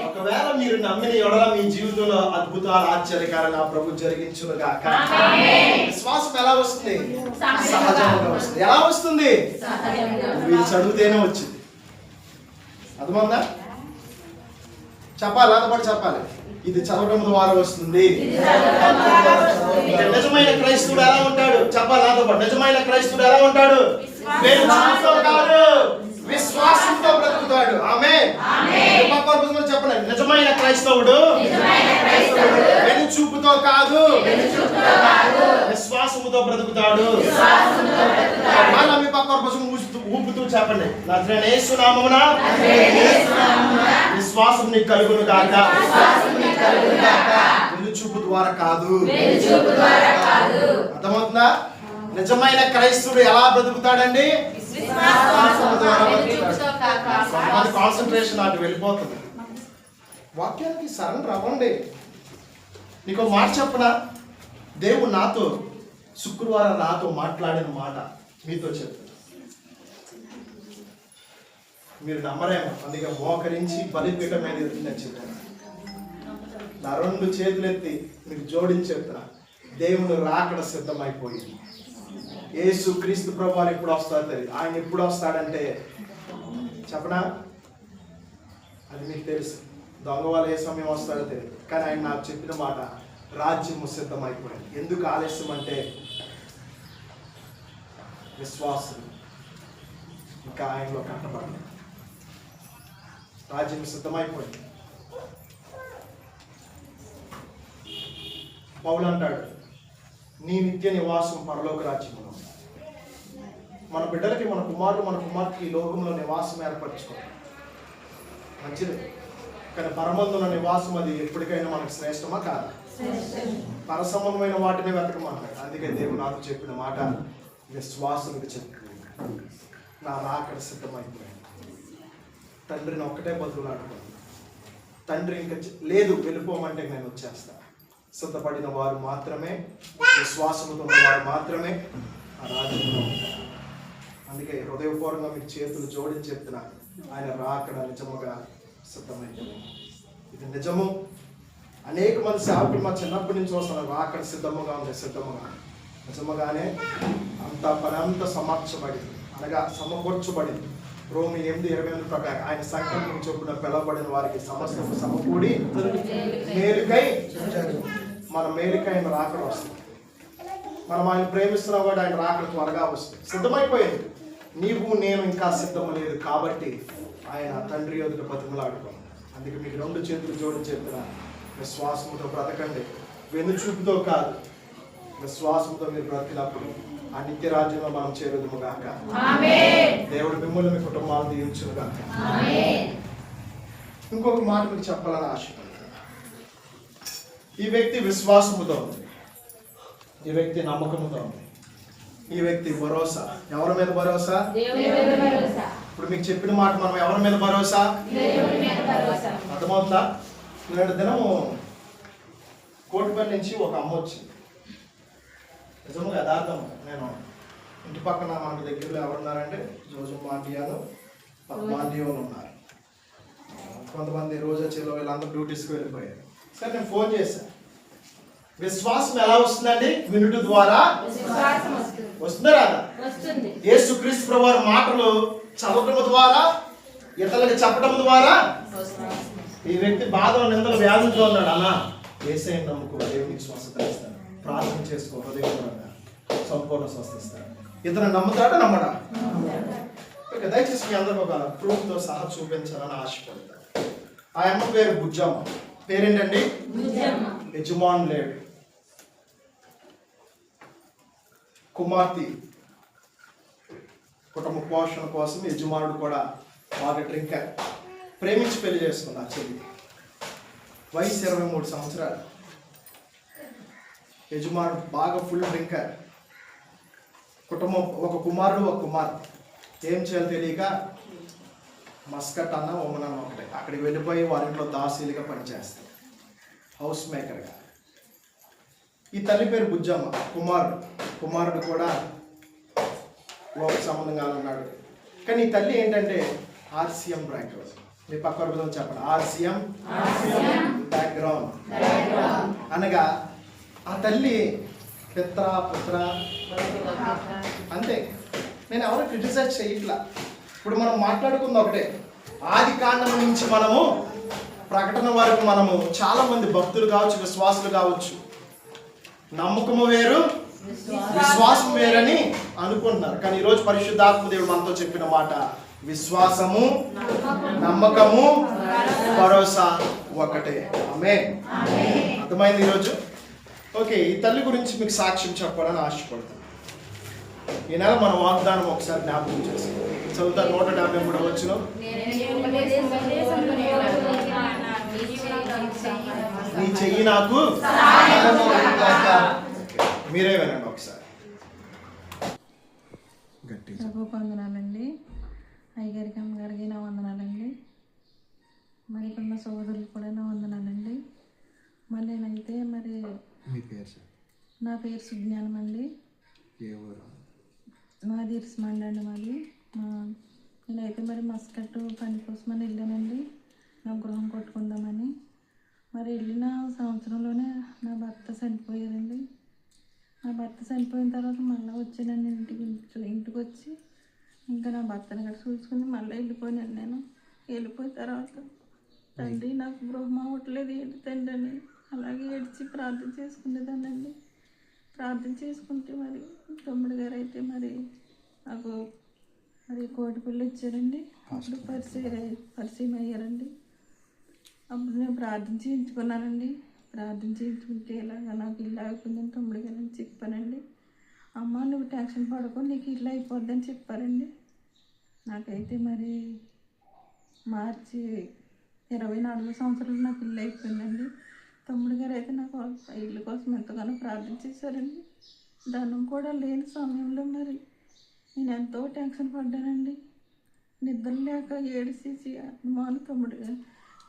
ఒకవేళ మీరు నమ్మిన యెడల మీ జీవితంలో అద్భుతాలు, ఆశ్చర్యకార్యాలు నా ప్రభు జరిగించును గాక. విశ్వాసం ఎలా వస్తుంది? సహజంగా వస్తుంది. ఎలా వస్తుంది? మీరు చదివితేనే వచ్చింది. అర్థమవుతుందా? చెప్పాలి, నాతో పాటు చెప్పాలి. ఇది చదవడం ద్వారా వస్తుంది. నిజమైన క్రైస్తవుడు ఎలా ఉంటాడు? చెప్పాలి నాతో పాటు. నిజమైన క్రైస్తవుడు ఎలా ఉంటాడు? కాదు, విశ్వాసంతో బ్రతుకుతాడు. ఆమేన్. చెప్పండి. నిజమైన క్రైస్తవుడు వెను చూపుతో కాదు, విశ్వాసము విశ్వాసముతో బ్రతుకుతాడు. మళ్ళా మీ పక్క కోసం ఊపుతూ చెప్పండి. నజరేయుడైన యేసు నామమున విశ్వాసం నీకు కలుగును గాక. వెలుచూపు ద్వారా కాదు. అర్థమవుతుందా? నిజమైన క్రైస్తవుడు ఎలా బ్రతుకుతాడండి? కాన్సన్ట్రేషన్ అటు వెళ్ళిపోతుంది. వాక్యానికి సరెండర్ అవ్వండి. నీకు మాట చెప్పనా? దేవుడు నాతో శుక్రవారం నాతో మాట్లాడిన మాట మీతో చెప్తాను. మీరు నమ్మరేమో, అందుకే మోకరించి బలిపీఠం మీద నేను చెప్పాను. నా 2 చేతులెత్తి మీకు జోడించి చెప్తున్నా, దేవుని రాకడ సిద్ధమైపోయింది. యేసు క్రీస్తు ప్రభువారు ఎప్పుడు వస్తారో తెలియదు. ఆయన ఎప్పుడు వస్తాడంటే చెప్పనా, అది మీకు తెలుసు. దొంగ వాళ్ళు ఏ సమయం వస్తాడో తెలియదు. కానీ ఆయన నాకు చెప్పిన మాట, రాజ్యము సిద్ధమైపోయింది. ఎందుకు ఆలస్యం అంటే విశ్వాసం ఇంకా ఆయనలో కట్టబడింది. రాజ్యం సిద్ధమైపోయింది. పౌలు అంటాడు, నీ నిత్య నివాసం పరలోక రాజ్యంలో. మన బిడ్డలకి, మన కుమారుడు, మన కుమార్తెకి ఈ లోకంలో నివాసం ఏర్పరచుకోవాలి, మంచిది. కానీ పరమందున నివాసం అది ఎప్పటికైనా మనకు శ్రేష్టమా కాదా? పరసమమైన వాటిని వెతకమన్నాడు. అందుకే దేవుడు నాకు చెప్పిన మాట, విశ్వాసంకి చెప్పు, నా రాకడ సిద్ధమైపోయింది. తండ్రిని ఒక్కటే బతుకులాడుకోండి. తండ్రి ఇంకా లేదు వెళ్ళిపోమంటే నేను వచ్చేస్తా. సిద్ధపడిన వారు మాత్రమే, విశ్వాసముతో ఉన్న వారు మాత్రమే ఆ రాజ్యంలో ఉంటారు. అందుకే హృదయపూర్వకంగా మీకు చేతులు జోడించి చెప్తున్నా, ఆయన రాకడ నిజముగా సిద్ధమైపోయింది. ఇది నిజము. అనేక మంది సేవకులు మా చిన్నప్పటి నుంచి వస్తున్నారు, రాకడ సిద్ధముగా ఉంది, సిద్ధముగా. నిజముగానే అంత పని అంతా సమర్చబడింది, అనగా సమకూర్చబడింది. రోమి 8:28 ప్రకారం ఆయన సంకల్పం చొప్పున పిలవబడిన వారికి సమస్యలు సమకూడి మేలుకై, మన మేలుకై ఆయన రాకడ వస్తుంది. మనం ఆయన ప్రేమిస్తున్నాం కూడా ఆయన రాకడ త్వరగా వస్తుంది. సిద్ధమైపోయింది. నీవు నేను ఇంకా సిద్ధం లేదు కాబట్టి ఆయన తండ్రి ఎదుట బతిమలాడుకోండి. అందుకే మీకు 2 చేతులు జోడించి చెప్తున్నా, విశ్వాసంతో బ్రతకండి. వెనుచూపుతో కాదు, విశ్వాసంతో మీరు బ్రతికినప్పుడు ఆ నిత్య రాజ్యంలో మనం చేరుదుము గాక. దేవుడు మిమ్మల్ని మీ కుటుంబాలను దీవించును గాక. ఇంకొక మాట మీకు చెప్పాలని ఆశపడుతున్నాను. ఈ వ్యక్తి విశ్వాసముతో ఉంది, ఈ వ్యక్తి నమ్మకముతో ఉంది, ఈ వ్యక్తి భరోసా. ఎవరి మీద భరోసా? ఇప్పుడు మీకు చెప్పిన మాట మనం ఎవరి మీద భరోసా? అర్థమవుతుందా? నేడు దినము కోటిపల్లి నుంచి ఒక అమ్మ వచ్చింది. నిజంగా యథార్థం. నేను ఇంటి పక్కన మన దగ్గరలో ఎవరున్నారంటే జోజమ్మ ఆంటీయాను, పద్మాంటీయోను ఉన్నారు. కొంతమంది రోజా చెలో వీళ్ళందరూ డ్యూటీస్కి వెళ్ళిపోయారు. సరే నేను ఫోన్ చేశాను. విశ్వాసం ఎలా వస్తుందండి? వినుట ద్వారా వస్తుందా రాదా? యేసుక్రీస్తు ప్రభువారి మాటలు చదవటం ద్వారా, ఇతరులకు చెప్పడం ద్వారా. ఈ వ్యక్తి బాధలు, నిందలు, వ్యాధులతో ఉన్నాడు. అన్నా యేసయ్యను నమ్ముకో, దేవునికి స్వస్థత ఇస్తాడు. ప్రార్థన చేసుకో, హృదయపూర్వకంగా సంపూర్ణ స్వస్థ ఇస్తాడు. ఇతను నమ్ముతాడా నమ్మడా? దయచేసి మీ అందరూ ఒక ప్రూఫ్తో సహా చూపించాలని ఆశపడతాను. ఆ అమ్మ పేరు బుజ్జమ్మ. పేరేంటండి? యజమాన్ లేడు. కుమార్తె కుటుంబ పోషణ కోసం యజమానుడు కూడా బాగా డ్రింకర్. ప్రేమించి పెళ్లి చేసుకున్నారు చెల్లి. వయసు 23 సంవత్సరాలు. యజమానుడు బాగా ఫుల్ డ్రింకర్. కుటుంబం ఒక కుమారుడు, ఒక కుమార్తె. ఏం చేయాలో తెలియక మస్కట్ అన్న ఓమన్ అన్న ఒకటే అక్కడికి వెళ్ళిపోయి వారింట్లో దాసీలుగా పనిచేస్తారు, హౌస్ మేకర్గా. ఈ తల్లి పేరు బుజ్జమ్మ. కుమారుడు కూడా లోక సంబంధంగా ఉన్నాడు. కానీ ఈ తల్లి ఏంటంటే ఆర్సిఎం బ్యాక్గ్రౌండ్. మీ పక్క వర్గం చెప్పండి, ఆర్సిఎం బ్యాక్గ్రౌండ్. అనగా ఆ తల్లి పిత్ర పుత్ర అంతే. నేను ఎవరు క్రిటిసైజ్ చేయట్లా. ఇప్పుడు మనం మాట్లాడుకుంది ఒకటే. ఆది కాండం నుంచి మనము ప్రకటన వరకు మనము చాలా మంది భక్తులు కావచ్చు, విశ్వాసులు కావచ్చు, నమ్మకము వేరు, విశ్వాసం వేరని అనుకుంటున్నారు. కానీ ఈరోజు పరిశుద్ధాత్మ దేవుడు మనతో చెప్పిన మాట, విశ్వాసము, నమ్మకము, భరోసా ఒకటే. ఆమేన్. అర్థమైంది ఈరోజు? ఓకే, ఈ తల్లి గురించి మీకు సాక్ష్యం చెప్పాలని ఆశపడతాను. ఈ నెల మన వాగ్దానం ఒకసారి జ్ఞాపకం చేసి చదువుతా 173 వచ్చిన నీ చెయ్యి నాకు మీరే వినండి ఒకసారి. ప్రభు వందనాలండి. అయ్యగారికి అమ్మగారికి నా వందనాలండి. మరి ఇక్కడ మా సోదరులు కూడా నా వందనాలండి. మరి నేనైతే మరి నా పేరు సుజ్ఞానం అండి. మాది ఇరుసుమండి అండి. మాది నేనైతే మరి మస్కట్ పని కోసమని వెళ్ళానండి, నా గృహం కొట్టుకుందామని. మరి వెళ్ళిన సంవత్సరంలోనే నా భర్త చనిపోయారండి. నా భర్త చనిపోయిన తర్వాత మళ్ళీ వచ్చానండి ఇంటికి వచ్చి ఇంకా నా భర్తని కూడా చూసుకుని మళ్ళీ వెళ్ళిపోయాను. నేను వెళ్ళిపోయిన తర్వాత తండ్రి నాకు గృహం అవ్వట్లేదు ఏంటి తండ్రి అని అలాగే ఏడ్చి ప్రార్థన చేసుకునేదానండి. ప్రార్థన చేసుకుంటే మరి తమ్ముడు గారు అయితే మరి నాకు మరి కోటి పిల్ల ఇచ్చారండి. అప్పుడు పరిచయం అయ్యారండి. అప్పుడు నేను ప్రార్థన చేయించుకున్నానండి. ప్రార్థన చేయించుకుంటే ఇలాగ నాకు ఇల్లు అయిపోయిందని తమ్ముడు గారు అని చెప్పానండి. అమ్మ నువ్వు టెన్షన్ పడకు, నీకు ఇల్లు అయిపోద్దని చెప్పారండి. నాకైతే మరి మార్చి 24వ సంవత్సరంలో నాకు ఇల్లు అయిపోయిందండి. తమ్ముడు గారు అయితే నాకు ఇల్లు కోసం ఎంతగానో ప్రార్థన చేశారండి. ధనం కూడా లేని సమయంలో మరి నేను ఎంతో టెన్షన్ పడ్డానండి. నిద్ర లేక ఏడిసేసి మాను తమ్ముడు గారు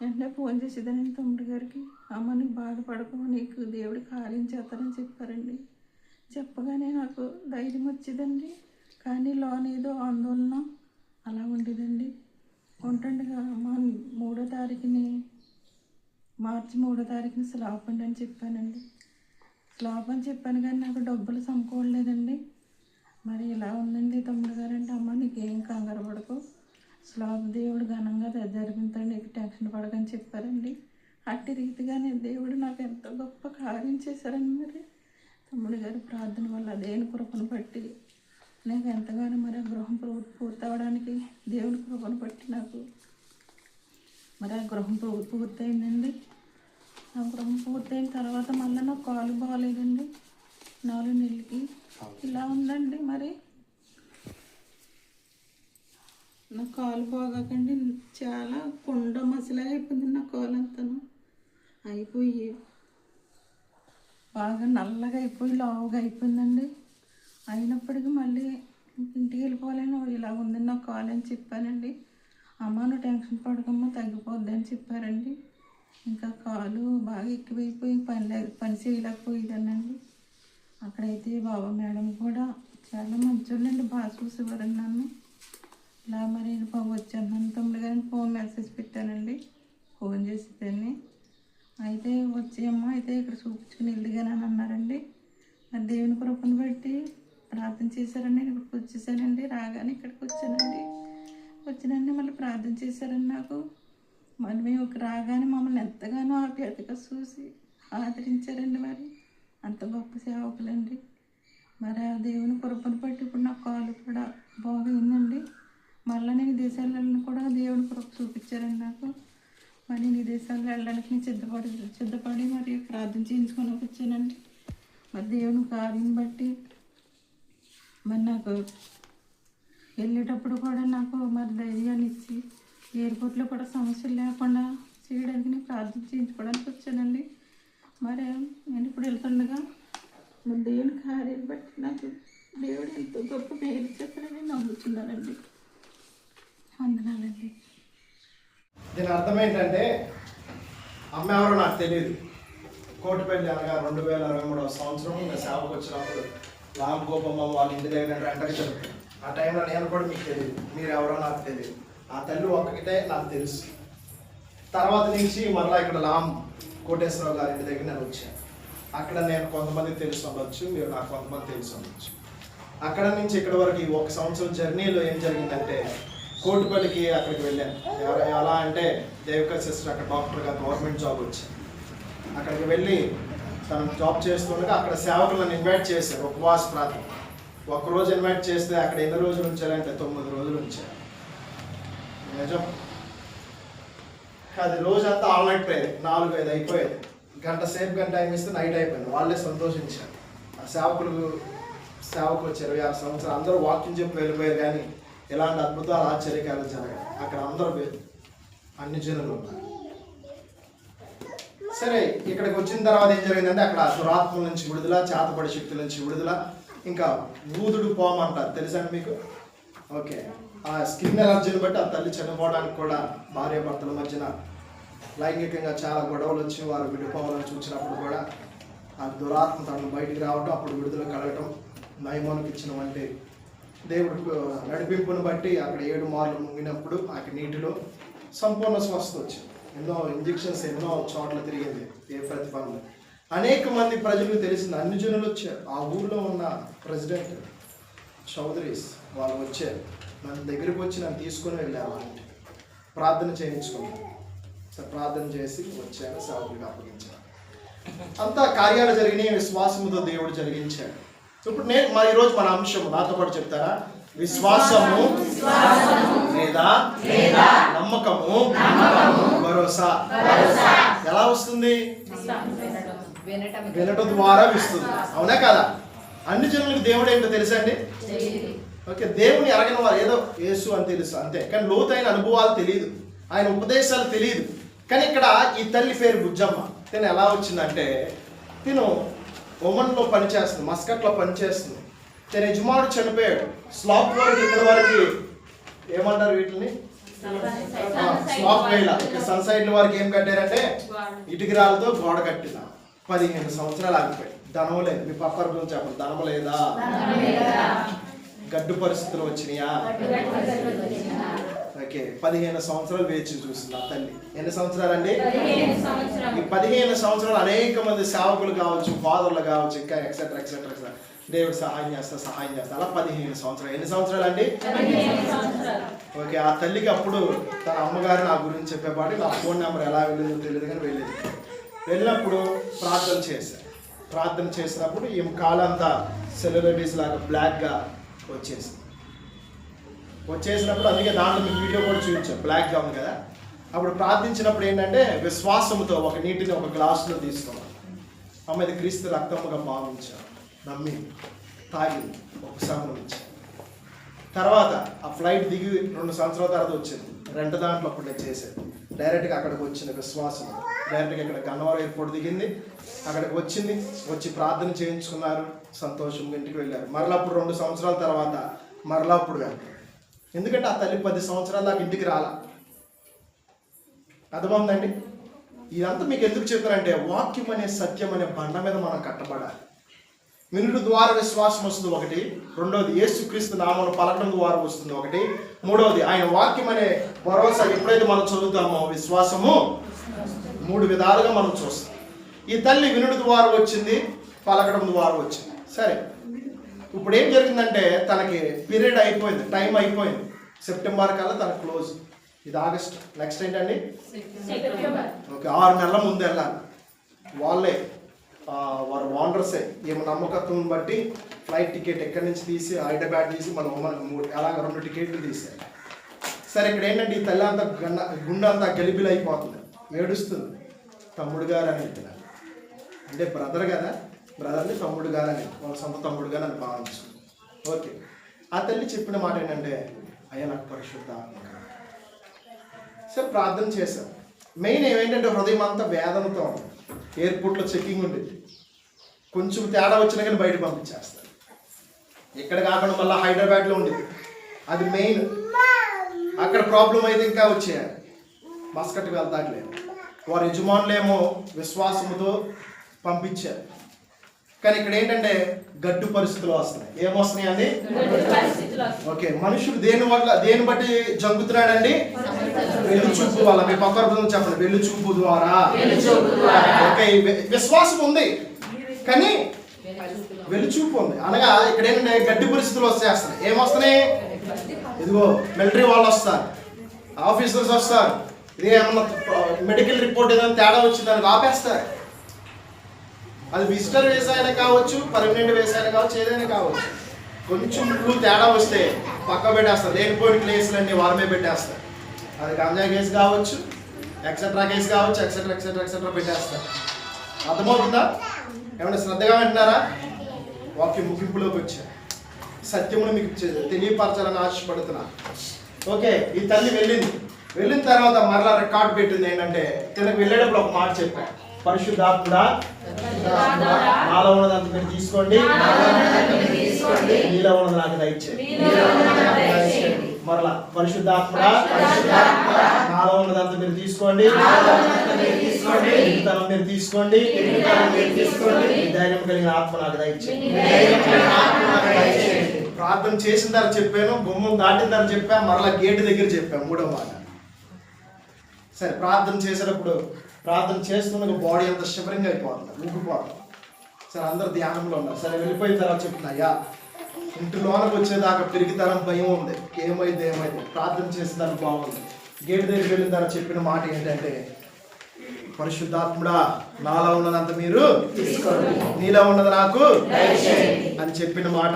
వెంటనే ఫోన్ చేసేదానండి తమ్ముడు గారికి. అమ్మ నీకు బాధపడకు, నీకు దేవుడు కార్యం చేస్తారని చెప్పారండి. చెప్పగానే నాకు ధైర్యం వచ్చేదండి. కానీ లోన్ ఏదో ఆందోళన అలా ఉండేదండి. ఉంటుండగా అమ్మ 3వ తారీఖుని మార్చి 3వ తారీఖుని స్లాబ్ అండి అని చెప్పానండి. స్లాబ్ అని చెప్పాను కానీ నాకు డబ్బులు సమకూడలేదండి. మరి ఇలా ఉందండి తమ్ముడు గారు అంటే అమ్మ నీకేం కంగారు పడకు, స్లాబ్ దేవుడు ఘనంగా జరిపిస్తాడు, నీకు టెన్షన్ పడకని చెప్పారండి. అట్టి రీతిగానే దేవుడు నాకు ఎంతో గొప్ప కార్యం చేశారండి. మరి తమ్ముడు గారి ప్రార్థన వల్ల దేవుని కృపను బట్టి నాకు ఎంతగానో మరి ఆ గృహం పూర్తవడానికి దేవుని కృపను బట్టి నాకు మరి ఆ గృహం పూర్తయిందండి. ఆ గృహం పూర్తయిన తర్వాత మళ్ళీ నాకు కాలు బాగాలేదండి 4 నెలలకి. ఇలా ఉందండి. మరి నా కాలు బాగాకండి చాలా కొండ మసిలాగా అయిపోయింది. నా కాలు అంతాను అయిపోయి బాగా నల్లగా అయిపోయి లావుగా అయిపోయిందండి. అయినప్పటికీ మళ్ళీ ఇంటికి వెళ్ళిపోవాలని ఇలా ఉంది నా కాలు అని చెప్పానండి. అమ్మ నువ్వు టెన్షన్ పడకమ్మా తగ్గిపోద్ది అని చెప్పారండి. ఇంకా కాలు బాగా ఎక్కువైపోయి పని చేయలేకపోయేదానండి. అక్కడైతే బాబా మేడం కూడా చాలా మంచోళ్ళండి, బాగా చూసేవారండి నన్ను. ఇలా మరి బాబు వచ్చాను తమ్ముడు గారిని ఫోన్ మెసేజ్ పెట్టానండి, ఫోన్ చేసేదాన్ని. అయితే వచ్చేయమ్మ అయితే ఇక్కడ చూపించుకుని వెళ్ళిగానని అన్నారండి. మరి దేవుని కృపను బట్టి ప్రార్థన చేశారండి. నేను ఇక్కడికి వచ్చేసానండి. రాగానే ఇక్కడికి వచ్చినండి మళ్ళీ ప్రార్థన చేశారండి నాకు. మరి మేము రాగానే మమ్మల్ని ఎంతగానో ఆప్యాయతగా చూసి ఆదరించారండి. మరి అంత గొప్ప సేవకులండి. మరి ఆ దేవుని కృపను బట్టి ఇప్పుడు నా కాలు కూడా బాగైందండి. మళ్ళీ నేను దేశాలను కూడా దేవుని కృప చూపించారండి నాకు. మరి నేను దేశాల్లో వెళ్ళడానికి నేను సిద్ధపడి మరి ప్రార్థన చేయించుకొని వచ్చానండి. మరి దేవుని కార్యం బట్టి మరి నాకు వెళ్ళేటప్పుడు కూడా నాకు మరి ధైర్యాన్ని ఇచ్చి ఎయిర్పోర్ట్లో కూడా సమస్యలు లేకుండా చేయడానికి నేను ప్రార్థన చేయించుకోవడానికి వచ్చానండి. మరి నేను ఇప్పుడు వెళ్తుండగా మరి దేవుని కార్యాన్ని బట్టి నాకు దేవుడు ఎంతో గొప్ప మేలు చేస్తారని నమ్ముతున్నానండి. వందనాలండి. దీని అర్థం ఏంటంటే అమ్మ ఎవరో నాకు తెలియదు. కోటిపల్లి అనగా 2023వ సంవత్సరం నేను సేవకు వచ్చినప్పుడు రామ్ గోపమ్మ వాళ్ళ ఇంటి దగ్గర రెంటకి జరుగుతుంది. ఆ టైంలో నేను కూడా మీకు తెలియదు, మీరు ఎవరో నాకు తెలియదు. ఆ తల్లి ఒక్కటే నాకు తెలుసు. తర్వాత నుంచి మరలా ఇక్కడ రామ్ కోటేశ్వరరావు గారి ఇంటి దగ్గర నేను వచ్చాను. అక్కడ నేను కొంతమంది తెలిసి ఉండొచ్చు, మీరు నాకు కొంతమంది తెలిసి ఉండొచ్చు. అక్కడ నుంచి ఇక్కడ వరకు ఈ 1 సంవత్సరం జర్నీలో ఏం జరిగిందంటే కోటిపల్లికి అక్కడికి వెళ్ళాను. ఎలా అంటే దేవిక సిస్టర్ అక్కడ డాక్టర్గా గవర్నమెంట్ జాబ్ వచ్చింది. అక్కడికి వెళ్ళి తను జాబ్ చేస్తుండగా అక్కడ సేవకులను ఇన్వైట్ చేశారు ఉపవాస ప్రార్థన. 1 రోజు ఇన్వైట్ చేస్తే అక్కడ ఎన్ని రోజులు ఉంచారంటే 9 రోజులు ఉంచారు. నిజం అది రోజంతా ఆల్ నైట్ ప్రేయర్ 4-5 అయిపోయేది. గంట టైం ఇస్తే నైట్ అయిపోయింది. వాళ్ళే సంతోషించారు. ఆ సేవకులు వచ్చారు 26 సంవత్సరాలు, అందరూ వాక్యం చెప్పి వెళ్ళిపోయారు. కానీ ఇలాంటి అద్భుతాలు ఆశ్చర్యకాలు జరగాలి. అక్కడ అందరూ అన్ని జనులు ఉన్నారు. సరే, ఇక్కడికి వచ్చిన తర్వాత ఏం జరిగిందంటే అక్కడ దురాత్మల నుంచి విడుదల, చేతపడి శక్తుల నుంచి విడుదల, ఇంకా ఊదుడు పోమ అంటారు, తెలుసండి మీకు? ఓకే, ఆ స్కిన్ ఎలర్జీని బట్టి ఆ తల్లి చనిపోవడానికి కూడా భార్యాభర్తల మధ్యన లైంగికంగా చాలా గొడవలు వచ్చి వారు విడిపోవాలని చూసినప్పుడు కూడా ఆ దురాత్మ తనను బయటికి రావడం, అప్పుడు విడుదల కలగటం, నయమానికి ఇచ్చిన వంటి దేవుడు నడిపింపుని బట్టి అక్కడ 7 మార్లు మునిగినప్పుడు ఆ నీటిలో సంపూర్ణ స్వస్థ వచ్చింది. ఎన్నో ఇంజెక్షన్స్ ఎన్నో చోట్ల తిరిగింది, ఏ ప్రతిఫలం. అనేక మంది ప్రజలకు తెలిసింది, అన్ని జనులు వచ్చారు. ఆ ఊళ్ళో ఉన్న ప్రెసిడెంట్ చౌదరీస్ వాళ్ళు వచ్చారు, నన్ను దగ్గరికి వచ్చి నన్ను తీసుకొని వెళ్ళారు. వాళ్ళకి ప్రార్థన చేయించుకున్నాను. సరే, ప్రార్థన చేసి వచ్చాను, సేవకులకు అప్పగించాను. అంతా కార్యాలు జరిగినాయి, విశ్వాసముతో దేవుడు జరిగించాడు. ఇప్పుడు ఈరోజు మన అంశం నాతో పాటు చెప్తారా? విశ్వాసము లేదా నమ్మకము భరోసా. ఎలా వస్తుంది? వినటం ద్వారా వస్తుంది, అవునా కదా? అన్ని జనులకు దేవుడు ఏంటో తెలుసండి. ఓకే, దేవుని ఎరగిన వారు ఏదో యేసు అని తెలుసు అంతే, కానీ లోతైన అనుభవాలు తెలియదు, ఆయన ఉపదేశాలు తెలియదు. కానీ ఇక్కడ ఈ తల్లి పేరు బుజ్జమ్మ. తిను ఎలా వచ్చిందంటే, తిను ఒమన్లో పనిచేస్తుంది, మస్కట్లో పనిచేస్తుంది. తన యజమానుడు చనిపోయాడు. స్లాప్ వరకు ఇక్కడ వరకు ఏమంటారు వీటిని? స్లాప్ వేళ. సన్సైడ్ల వరకు ఏం కట్టారంటే ఇటుకరాలతో గోడ కట్టిన 15 సంవత్సరాలు ఆగిపోయి. ధనం లేదు. మీ పప్ప గురించి చెప్పండి, ధనం లేదా? గడ్డు పరిస్థితులు వచ్చినాయా? ఓకే, 15 సంవత్సరాలు వేచి చూస్తుంది ఆ తల్లి. ఎన్ని సంవత్సరాలు అండి? ఈ 15 సంవత్సరాలు అనేక మంది సేవకులు కావచ్చు, ఫాదర్లు కావచ్చు, ఇంకా ఎక్సెట్రా ఎక్సెట్రా ఎక్సెట్రా దేవుడు సహాయం చేస్తా అలా 15 సంవత్సరాలు. ఎన్ని సంవత్సరాలు అండి? ఓకే, ఆ తల్లికి అప్పుడు తన అమ్మగారు నా గురించి చెప్పేపాటి నా ఫోన్ నెంబర్ ఎలా వెళ్ళిందో తెలియదు, కానీ వెళ్ళినప్పుడు ప్రార్థన చేశారు. ప్రార్థన చేసినప్పుడు ఈమె కాలంతా సెలబ్రిటీస్ లాగా బ్లాక్గా వచ్చేసినప్పుడు, అందుకే దాంట్లో మీకు వీడియో కూడా చూపించాం, బ్లాక్గా ఉంది కదా. అప్పుడు ప్రార్థించినప్పుడు ఏంటంటే విశ్వాసంతో ఒక నీటిని ఒక గ్లాసులో తీసుకున్నాం. అమ్మ ఇది క్రీస్తు రక్తముగా భావించాను, నమ్మి తాగింది, ఉపశమనం ఇచ్చాను. తర్వాత ఆ ఫ్లైట్ దిగి 2 సంవత్సరాల తర్వాత వచ్చింది. రెంట్ దాంట్లో అప్పుడు నేను చేశాను. డైరెక్ట్గా అక్కడికి వచ్చిన విశ్వాసం, డైరెక్ట్గా ఇక్కడ గన్నవరం ఎయిర్పోర్ట్ దిగింది, అక్కడికి వచ్చి ప్రార్థన చేయించుకున్నారు, సంతోషంగా ఇంటికి వెళ్ళారు. మరలా అప్పుడు 2 సంవత్సరాల తర్వాత మరలా అప్పుడు వెళ్తారు. ఎందుకంటే ఆ తల్లి 10 సంవత్సరాల దాకా ఇంటికి రాలా. అర్థమవుతుందండి? ఇదంతా మీకు ఎందుకు చెప్తానంటే, వాక్యం అనే సత్యం అనే బండ మీద మనం కట్టబడాలి. వినుడు ద్వారా విశ్వాసం వస్తుంది ఒకటి, రెండవది యేసుక్రీస్తు నామమును పలకడం ద్వారా వస్తుంది ఒకటి, మూడవది ఆయన వాక్యం అనే భరోసా ఎప్పుడైతే మనం చదువుతామో విశ్వాసము 3 విధాలుగా మనం చూస్తాం. ఈ తల్లి వినుడు ద్వారా వచ్చింది, పలకడం ద్వారా వచ్చింది. సరే, ఇప్పుడు ఏం జరిగిందంటే తనకి పీరియడ్ అయిపోయింది, టైం అయిపోయింది. సెప్టెంబర్ కల్లా తన క్లోజ్. ఇది ఆగస్ట్, నెక్స్ట్ ఏంటండి? ఓకే, 6 నెలల ముందు వెళ్ళాలి. వారు ఓనర్సే ఏమో నమ్మకత్వం బట్టి ఫ్లైట్ టికెట్ ఎక్కడి నుంచి తీసి హైదరాబాద్ తీసి మనం అలాగ 2 టికెట్లు తీసారు. సరే, ఇక్కడ ఏంటంటే ఈ తల్లి అంతా గుండె అంతా గలిబిలి అయిపోతుంది, ఏడుస్తుంది. తమ్ముడు గారు అని చెప్తున్నారు, అంటే బ్రదర్ కదా, బ్రదర్ని తమ్ముడు గారు అని, వాళ్ళ సొంత తమ్ముడు గారు అని భావించుకుంది. ఓకే, ఆ తల్లి చెప్పిన మాట ఏంటంటే, అయ్యా నాకు పరిశుద్ధ ఆత్మ. సరే, ప్రార్థన చేశాం. మెయిన్ ఏమేంటంటే హృదయం అంతా వేదనతో ఉంది. ఎయిర్పోర్ట్లో చెకింగ్ ఉండేది, కొంచెం తేడా వచ్చినా కానీ బయట పంపించేస్తారు. ఇక్కడ కాకుండా మళ్ళీ హైదరాబాద్లో ఉండేది, అది మెయిన్. అక్కడ ప్రాబ్లం అయితే ఇంకా వచ్చేయాలి, మస్కట్కి వెళ్తాట్లేదు. వారి యజమానులేమో విశ్వాసముతో పంపించారు. కానీ ఇక్కడ ఏంటంటే గడ్డు పరిస్థితులు వస్తున్నాయి. ఏమొస్తున్నాయి అండి? ఓకే, మనుషుడు దేని బట్టి జంగుతున్నాడండి? వెళ్ళు చూపు వల్ల. మీ పక్కన చెప్పండి, వెళ్ళు చూపు ద్వారా. ఓకే, విశ్వాసం ఉంది కానీ వెళ్ళు చూపు ఉంది. అనగా ఇక్కడ ఏంటంటే గడ్డి పరిస్థితులు వచ్చేస్తున్నాయి. ఏమొస్తున్నాయి? ఇదిగో మిలిటరీ వాళ్ళు వస్తారు, ఆఫీసర్స్ వస్తారు, ఇది ఏమన్నా మెడికల్ రిపోర్ట్ ఏదైనా తేడా వచ్చిందని ఆపేస్తారు. అది విజిటర్ వీసా అయినా కావచ్చు, పర్మనెంట్ వీసా అయినా కావచ్చు, ఏదైనా కావచ్చు. కొంచెం తేడా వస్తే పక్క పెట్టేస్తారు, లేనిపోయిన కేసులన్నీ వారమే పెట్టేస్తారు. అది గంజా కేసు కావచ్చు, ఎక్సెట్రా కేసు కావచ్చు, ఎక్సెట్రా ఎక్సెట్రా ఎక్సెట్రా పెట్టేస్తారు. అర్థమవుతుందా? ఏమైనా శ్రద్ధగా వింటున్నారా? వాక్యం ముగింపులోకి వచ్చా. సత్యమును మీకు తెలియపరచాలని ఆశపడుతున్నా. ఓకే, ఈ తల్లి వెళ్ళిన తర్వాత మరలా రికార్డు పెట్టింది ఏంటంటే, తినకు వెళ్ళేటప్పుడు ఒక మాట చెప్పాను, పరిశుద్ధాత్ముడా నాలో ఉన్నదంతా మీరు తీసుకోండి, నీలో ఉన్నది నాకు దయచేయండి. మరలా పరిశుద్ధాత్ముడా నాలో ఉన్నదంతా మీరు తీసుకోండి, ఎదుగుతనం మీరు తీసుకోండి, ధైర్యం కలిగిన ఆత్మ నాకు దయచేయండి. ప్రార్థన చేసిన తర్వాత చెప్పాను, గుమ్మం దాటిన తర్వాత చెప్పాను, మరలా గేటు దగ్గర చెప్పాను 3వ మాట. సరే, ప్రార్థన చేసేటప్పుడు ప్రార్థన చేస్తున్న బాడీ అంతా షివరింగ్ అయిపోతుంది, ఊగిపోతుంది. సరే, అందరు ధ్యానంలో ఉన్నారు. సరే, వెళ్ళిపోయిన తర్వాత చెప్తున్నాయా, ఇంటి లోనకు వచ్చేదాకా పెరిగితనం భయం ఉంది, ఏమైంది ప్రార్థన చేసేదానికి బాగుంది. గేటు దగ్గరికి వెళ్ళిన తర్వాత చెప్పిన మాట ఏంటంటే, పరిశుద్ధాత్ముడా నాలో ఉన్నదంతా మీరు తీసుకోండి, నీలో ఉన్నది నాకు అని చెప్పిన మాట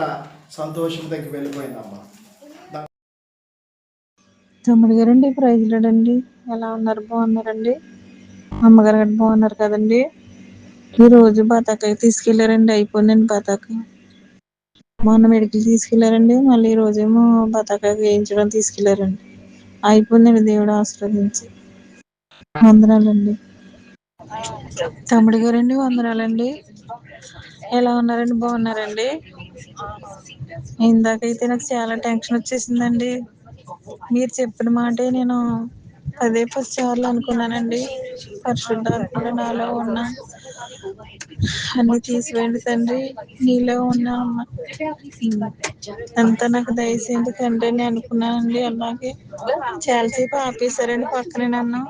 సంతోషం దగ్గర వెళ్ళిపోయిందమ్మా. తమ్ముడు గారండి, ప్రైజ్ లేడండి. ఎలా ఉన్నారు? బాగున్నారండి? అమ్మగారు గట్రా బాగున్నారు కదండి? ఈరోజు బతాకాయ తీసుకెళ్లారండి, అయిపోయిందండి బతాక. మొన్న మెడికల్ తీసుకెళ్లారండి, మళ్ళీ ఈ రోజేమో బతాకాయ వేయించడం తీసుకెళ్లారండి. అయిపోయిందండి, దేవుడు ఆశీర్వదించి. వందనాలండి. తమ్ముడు గారండి, వందనాలండి. ఎలా ఉన్నారండి? బాగున్నారండి? ఇందాకైతే నాకు చాలా టెన్షన్ వచ్చేసిందండి. మీరు చెప్పిన మాటే నేను 10 సార్లు అనుకున్నానండి. పరిశుద్ధాత్ముడు నాలో ఉన్న అన్ని తీసివేయండి తండ్రి, నీలో ఉన్న అంతా నాకు దయచేయండి తండ్రి అని అనుకున్నానండి. అలాగే చాలాసేపు ఆపేశారండి పక్కనే నన్ను.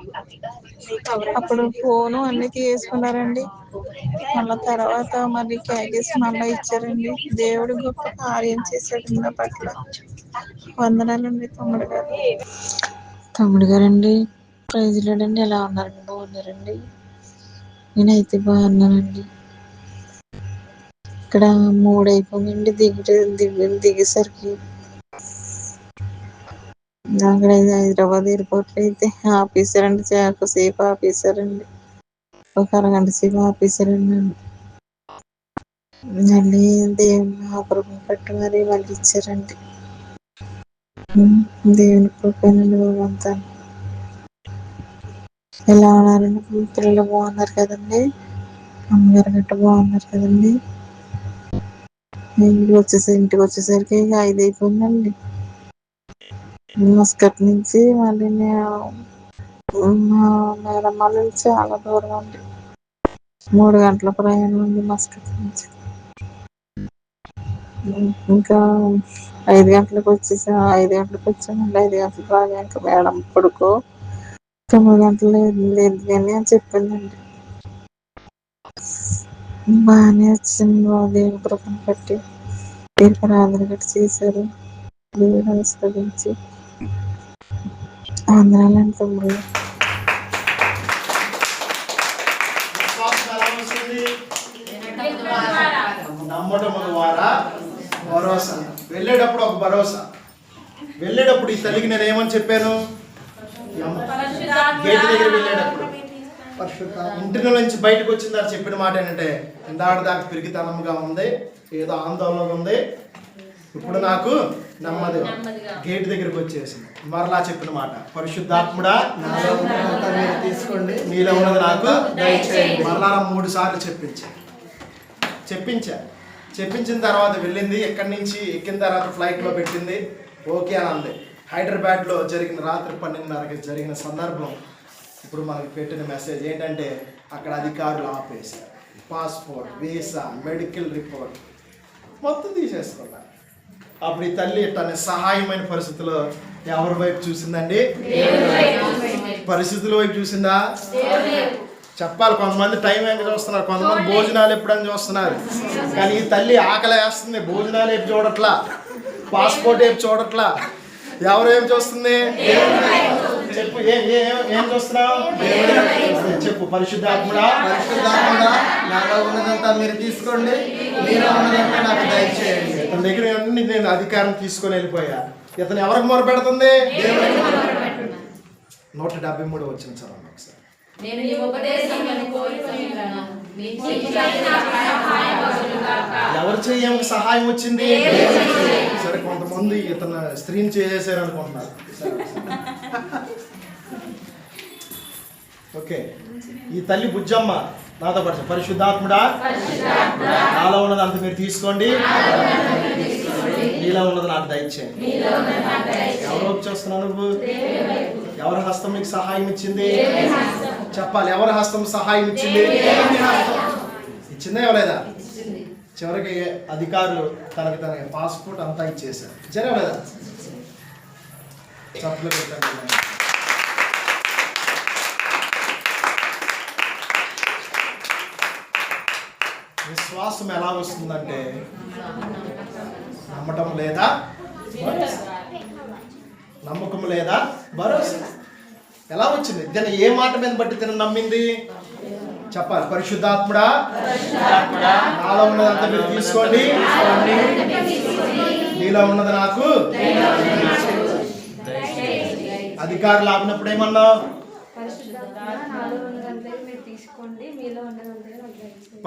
అప్పుడు ఫోను అన్ని తీసుకున్నారండి. మళ్ళా తర్వాత మరి క్యాగేసి మళ్ళీ ఇచ్చారండి. దేవుడు గొప్ప కార్యం చేశాడు నా పట్ల. వందనాలండి తమ్ముడు గారు. తమ్ముడు గారండి, ప్రైజ్ లేడండి. ఎలా ఉన్నారండి? బాగున్నారండి? నేనైతే బాగున్నానండి. ఇక్కడ 3 అయిపోయిందండి దిగేసరికి. అక్కడ హైదరాబాద్ ఎయిర్పోర్ట్లో అయితే ఆపేశారండి, చాలాసేపు ఆపేశారండి. ఒక అరగంట సేపు ఆపేశారండి. మళ్ళీ దేవుని ఆపరం పట్టు మరి మళ్ళీ ఇచ్చారండి. దేవుని కృపేనండి అంతా. ఎలా ఉన్నారండి? పిల్లలు బాగున్నారు కదండి? అమ్మగారు గట్ట బాగున్నారు కదండి? ఇంటికి వచ్చేసరికి 5 అయిపోయిందండి. మస్కట్ నుంచి మళ్ళీ మేడమాల చాలా దూరం అండి. 3 గంటల ప్రయాణం ఉంది మస్కట్ నుంచి. ఇంకా 5 గంటలకు వచ్చేసాం. 5 గంటలకు వచ్చామండి. 5 గంటలకు రాగా ఇంకా మేడం పడుకో 9 గంటలు లేదు కానీ అని చెప్పిందండి. బాగానే వచ్చింది. దేవుని కృపను బట్టి మీరు ప్రార్థన గట్టి చేశారు. దేవుడు ఆశీర్వదించి. వందనాలండి తమ్ముడు. నమ్మటం ద్వారా భరోసా. వెళ్ళేటప్పుడు ఒక భరోసా. వెళ్ళేటప్పుడు ఈ తల్లికి నేను ఏమని చెప్పాను? గేట్ దగ్గర వెళ్ళేటప్పుడు ఇంటి నుంచి బయటకు వచ్చిన తర్వాత చెప్పిన మాట ఏంటంటే, ఇందాక దాకా పిరిగితనంగా ఉంది, ఏదో ఆందోళన ఉంది, ఇప్పుడు నాకు నెమ్మది. గేట్ దగ్గరికి వచ్చేసింది. మరలా చెప్పిన మాట, పరిశుద్ధాత్ముడా తీసుకోండి, నీలో ఉన్నది నాకు దయచేయండి. మరలా 3 సార్లు చెప్పించిన తర్వాత వెళ్ళింది. ఎక్కడి నుంచి ఎక్కిన తర్వాత ఫ్లైట్లో పెట్టింది. ఓకే అని అంది. హైదరాబాద్లో జరిగిన రాత్రి 12:30కి జరిగిన సందర్భం ఇప్పుడు మనకి పెట్టిన మెసేజ్ ఏంటంటే, అక్కడ అధికారులు ఆపేశారు. పాస్పోర్ట్, వీసా, మెడికల్ రిపోర్ట్ మొత్తం తీసేసుకున్నారు. అప్పుడు ఈ తల్లి తన సహాయమైన పరిస్థితుల్లో ఎవరి వైపు చూసిందండి? పరిస్థితుల వైపు చూసిందా? చెప్పాలి. కొంతమంది టైం ఎంత చూస్తున్నారు, కొంతమంది భోజనాలు ఎప్పుడని చూస్తున్నారు. కానీ ఈ తల్లి ఆకలి వేస్తుంది, భోజనాలు ఏం చూడట్లా, పాస్పోర్ట్ ఏం చూడట్లా. ఎవరు ఏం చూస్తుంది? చెప్పు, ఏం చూస్తున్నావు? చెప్పు. పరిశుద్ధాత్ముడా నాలో ఉన్నదంతా మీరు తీసుకోండి, మీలో ఉన్నదంతా నాకు దయచేయండి. ఇతని దగ్గర నేను అధికారం తీసుకొని వెళ్ళిపోయా. ఇతను ఎవరికి మొరపెడుతుంది? 173 వచ్చిన సార్ ఒకసారి. నేను ఈ ఉపదేశం కోరుకొని ఎవరు చెయ్యమకి సహాయం వచ్చింది? సరే, కొంతమంది ఇతను స్త్రీని చేసేసారు అనుకుంటున్నారు. ఓకే, ఈ తల్లి బుజ్జమ్మ నాతో పాటు పరిశుద్ధాత్ముడా నాలో ఉన్నది అంత మీరు తీసుకోండి, నీలో ఉన్నది నాకు దయచేయండి. ఎవరు వచ్చేస్తున్నావు నువ్వు? ఎవరి హస్తం నీకు సహాయం ఇచ్చింది? చెప్పాలి, ఎవరి హస్తం సహాయం ఇచ్చింది? ఇచ్చిందా ఇవ్వలేదా? చివరికి అధికారులు తనకి తన పాస్పోర్ట్ అంతా ఇచ్చేసారు. ఇచ్చారా లేదా? చప్పట్లు పెట్టండి. విశ్వాసం ఎలా వస్తుందంటే నమ్మటం లేదా నమ్మకం లేదా భరోసా. ఎలా వచ్చింది? తిన ఏ మాట మీద బట్టి తిన నమ్మింది? చెప్పాలి, పరిశుద్ధాత్ముడా నాలో ఉన్నదంతా మీరు తీసుకోండి, నీలో ఉన్నది నాకు. అధికారులు ఆపినప్పుడు ఏమన్నావు?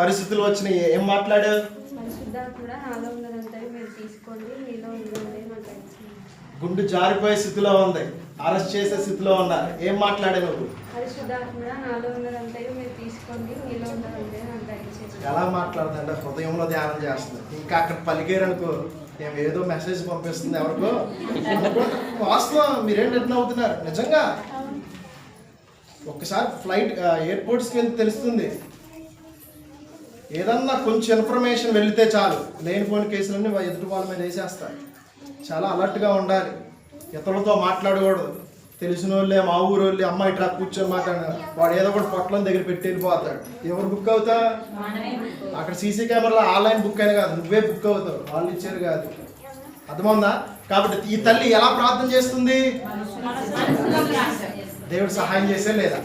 పరిస్థితులు వచ్చినాయి, ఏం మాట్లాడావు? గుండు జారిపోయే స్థితిలో ఉంది, అరెస్ట్ చేసే స్థితిలో ఉన్నారు, ఏం మాట్లాడే నువ్వు? ఎలా మాట్లాడుతుందంటే హృదయంలో ధ్యానం చేస్తుంది. ఇంకా అక్కడ పలికేరనుకో ఏదో మెసేజ్ పంపిస్తుంది ఎవరికో. వాస్తవం మీరేం రిటర్న్ అవుతున్నారు నిజంగా. ఒక్కసారి ఫ్లైట్ ఎయిర్పోర్ట్స్కి వెళ్ళి తెలుస్తుంది. ఏదన్నా కొంచెం ఇన్ఫర్మేషన్ వెళితే చాలు లేనిపోయిన కేసులన్నీ ఎదుటి వాళ్ళ మీద వేసేస్తారు. చాలా అలర్ట్గా ఉండాలి, ఇతరులతో మాట్లాడకూడదు. తెలిసిన వాళ్ళే, మా ఊరు వాళ్ళే, అమ్మాయి ఇట్లా కూర్చొని మాట్లాడారు, వాడు ఏదో ఒకటి పొట్లం దగ్గర పెట్టి వెళ్ళిపోతాడు. ఎవరు బుక్ అవుతా? అక్కడ సీసీ కెమెరాలో ఆన్లైన్ బుక్ అయినా కాదు, నువ్వే బుక్ అవుతావు, వాళ్ళు ఇచ్చారు కాదు. అర్థమవుందా? కాబట్టి ఈ తల్లి ఎలా ప్రార్థన చేస్తుంది? దేవుడు సహాయం చేసే లేదా?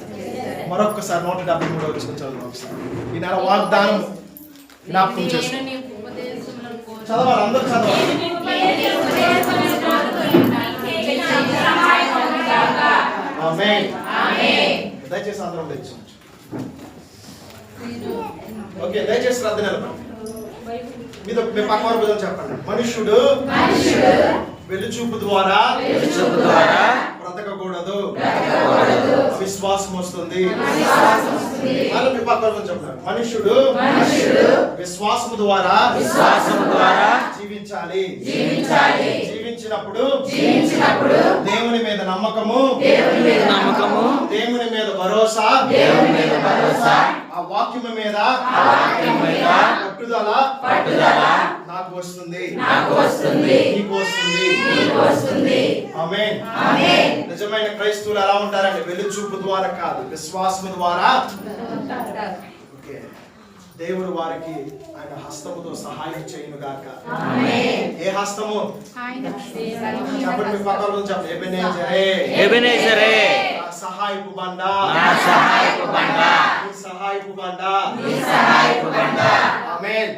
మరొక్కసారి 173 వచ్చిన చదువు ఒకసారి. ఈ నెల వాగ్దానం జ్ఞాపకం చేస్తుంది. చదవాలి, అందరూ చదవాలి. దయచేసి అందరం తెచ్చు. ఓకే, దయచేసి శ్రద్ధ నిలబడండి. మీతో మీ పక్క భుజం చెప్పండి. మనుష్యుడు వెలుచూపు ద్వారా బ్రతకకూడదు, విశ్వాసం వస్తుంది. మళ్ళీ మీ పక్క భుజం చెప్పండి. మనుష్యుడు విశ్వాసము ద్వారా జీవించాలి. జీవించినప్పుడు దేవుని మీద నమ్మకము, దేవుని మీద భరోసా, ఆ వాక్యము మీద పట్టుదల నాకు వస్తుంది, నీకు వస్తుంది. ఆమేన్. నిజమైన క్రైస్తవులు ఎలా ఉంటారంటే వెలుచూపు ద్వారా కాదు, విశ్వాసము ద్వారా. దేవుడు వారికి ఆయన హస్తముతో సహాయం చేయును గాక. ఏ హస్తము? చెప్పండి, మీ పక్కన చెప్పండి. ఎబెనేజరే సహాయపు బండ, సహాయపు బండ. ఆమేన్.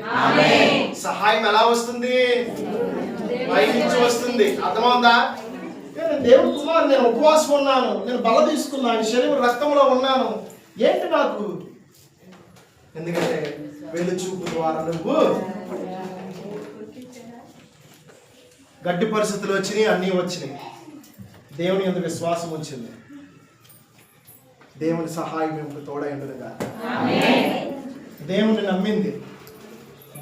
సహాయం ఎలా వస్తుంది? పై నుంచి వస్తుంది. అర్థమవుందా? నేను దేవుడు కుమారు, నేను ఉపవాసం ఉన్నాను, నేను బల తీసుకున్నాను, శరీరం రక్తంలో ఉన్నాను, ఏంటి నాకు? ఎందుకంటే వెలుచూపు ద్వారా నువ్వు గడ్డి పరిస్థితులు వచ్చినాయి, అన్నీ వచ్చినాయి, దేవుని యందు విశ్వాసం వచ్చింది, దేవుని సహాయం మీకు తోడైండుగా, దేవుని నమ్మింది,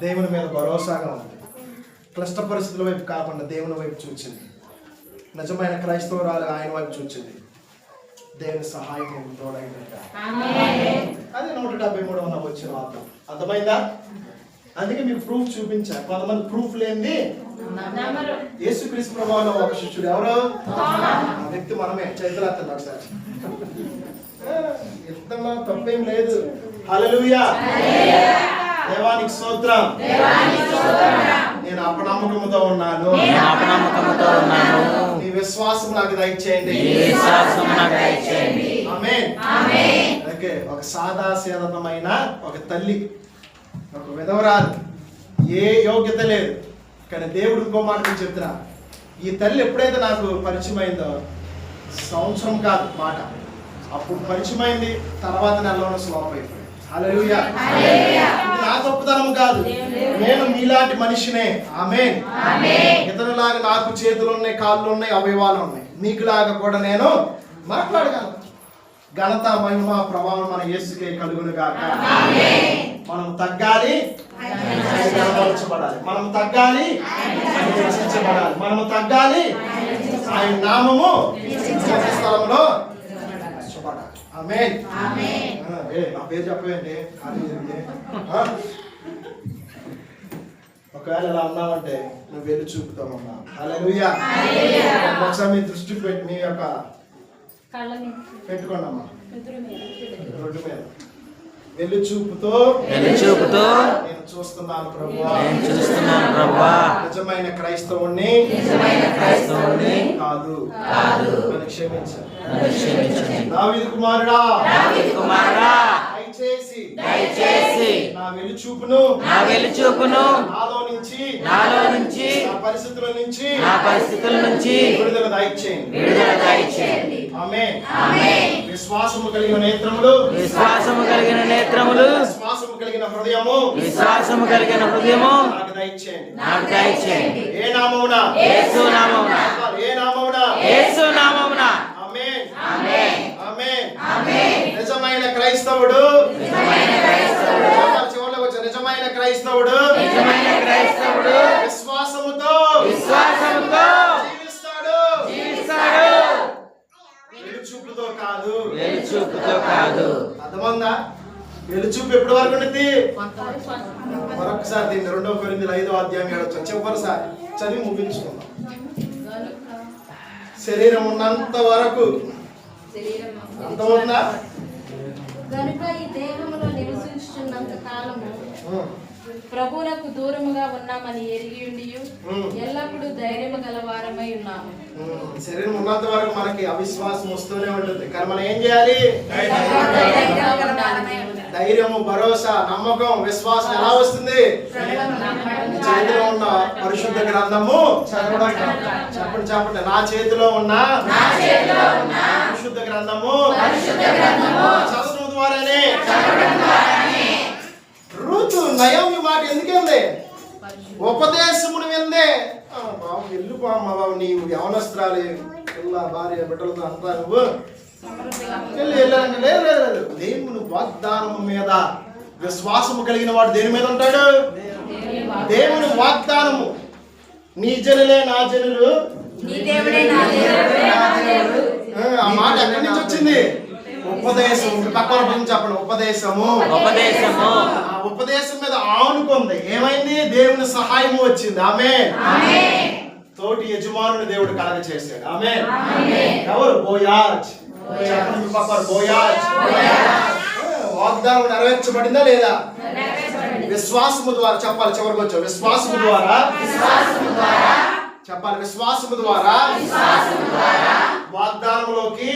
దేవుని మీద భరోసాగా ఉంది, క్లిష్ట పరిస్థితుల వైపు కాకుండా దేవుని వైపు చూచింది, నిజమైన క్రైస్తవురాలు ఆయన వైపు చూచింది, దేవుని సహాయం మీకు తోడైండుగా. అది 173 వచ్చిన వార్త. అర్థమైందా? అందుకే మీకు ప్రూఫ్ చూపించా. కొంతమంది ప్రూఫ్ లేనిది యేసుక్రీస్తు ప్రభువులో ఒక శిష్యుడు ఎవరు? ఆ వ్యక్తి మనమే. చైతన్యత ఒకసారి ఎంతలో తప్పేం లేదు. హల్లెలూయా, దేవానికి స్తోత్రం. నేను అపనమ్మకముతో ఉన్నాను, నీ విశ్వాసం నాకు దయచేయండి. ఆమేన్. ఓకే, ఒక సాదాసీదమైన ఒక తల్లి, ఒక విధవరాలు, ఏ యోగ్యత లేదు, కానీ దేవుడు ఇంకో మాట నేను చెప్తున్నా. ఈ తల్లి ఎప్పుడైతే నాకు పరిచయం అయిందో, సంవత్సరం కాదు మాట, అప్పుడు పరిచయం అయింది, తర్వాత నెలలోనే స్లాప్ అయిపోయింది. హల్లెలూయా. ఇది నా గొప్పతనం కాదు, నేను మీలాంటి మనిషినే. ఆమేన్. ఇతరులాగా నాకు చేతులు ఉన్నాయి, కాళ్ళు ఉన్నాయి, అవయవాలు ఉన్నాయి. మీకులాగా కూడా నేను మాట్లాడగలను. ఘనత, మహిమ, ప్రభావం మన యేసుకే కలుగును గాక. మనం తగ్గాలి, ఆయన కనపరచబడాలి. మనం తగ్గాలి, ఆయన హెచ్చించబడాలి. మనము తగ్గాలి, ఆయన నామము స్థలంలో హెచ్చబడాలి. ఆమేన్. నా పేరు చెప్పేయండి. ఒకవేళ ఇలా అన్నామంటే నువ్వు వెళ్ళి చూపుతామన్నా. హల్లెలూయా. ఒకసారి మీ దృష్టి పెట్టి మీ యొక్క పెట్టుకోండి అమ్మా రోడ్డు మీద. వెళ్ళి చూపుతో నేను చూస్తున్నాను ప్రభువా, నిజమైన క్రైస్తవుణ్ణి కాదు, నన్ను క్షమించు. దావీదు కుమారుడా, దయచేసి నా వెలుచూపును నాలో నుంచి నా పరిస్థితుల నుంచి విడుదల దయచేయండి. ఆమేన్. విశ్వాసము కలిగిన నేత్రములు, విశ్వాసము కలిగిన హృదయము నాకు దయచేయండి. ఏ నామమున? యేసు నామమున. ఆమేన్. నిజమైన క్రైస్తవుడు, చివరిలో వచ్చే నిజమైన క్రైస్తవుడు విశ్వాసముతో జీవిస్తాడు. వెలుచూపుతో కాదు. అర్థమైందా? వెలుచూపు ఎప్పటి వరకు ఉంటుంది? మరొకసారి దీన్ని 2 కొరింథీయులు 5వ అధ్యాయం 7 చివరిసారి చదివి ముగించుకుందాం. శరీరం ఉన్నంత వరకు. అర్థమవుతుందా? గనుక ఈ దేహములో నివసించుచున్నంత కాలము ప్రభువునకు దూరముగా ఉన్నామని ఎరిగియుండియు ఎల్లప్పుడూ ధైర్యము గలవారమై ఉన్నాము. శరీరం ఉన్నంత వరకు మనకి అవిశ్వాసం వస్తూనే ఉంటుంది, కానీ మనం ఏం చేయాలి? ధైర్యము, భరోసా, నమ్మకం, విశ్వాసం ఎలా వస్తుంది? చేతిలో ఉన్న పరిశుద్ధ గ్రంథము చదవడం. చెప్పండి. నా చేతిలో ఉన్న పరిశుద్ధ గ్రంథము చదవడం ద్వారానే. రూతు నయోమి మాట ఎందుకేంది? ఉపదేశమును విందే. బాబు వెళ్ళిపో అమ్మ బాబు, నీవు యవనస్త్రాలు పిల్ల భార్య బిడ్డలతో అంతా నువ్వు లేదు. దేవుని వాగ్దానము మీద విశ్వాసము కలిగిన వాడు దేని మీద ఉంటాడు? దేవుని వాగ్దానము. నీ జనులే నా జనులు, ఆ మాట ఎక్కడి నుంచి వచ్చింది? ఉపదేశం. పక్కన చెప్పండి. ఉపదేశము. ఆ ఉపదేశం మీద ఆనుకుంది. ఏమైంది? దేవుని సహాయము వచ్చింది. ఆమేన్. తోటి యజమానుని దేవుడు కలగ చేశాడు. ఆమేన్. ఎవరు? బోయాజ్. చెప్పండి పక్కన. బోయాజ్. వాగ్దానం నెరవేర్చబడిందా లేదా? విశ్వాసము ద్వారా చెప్పాలి. చివరికి వచ్చావు. విశ్వాసము ద్వారా చెప్పాలి. విశ్వాసము ద్వారా వాగ్దానములోకి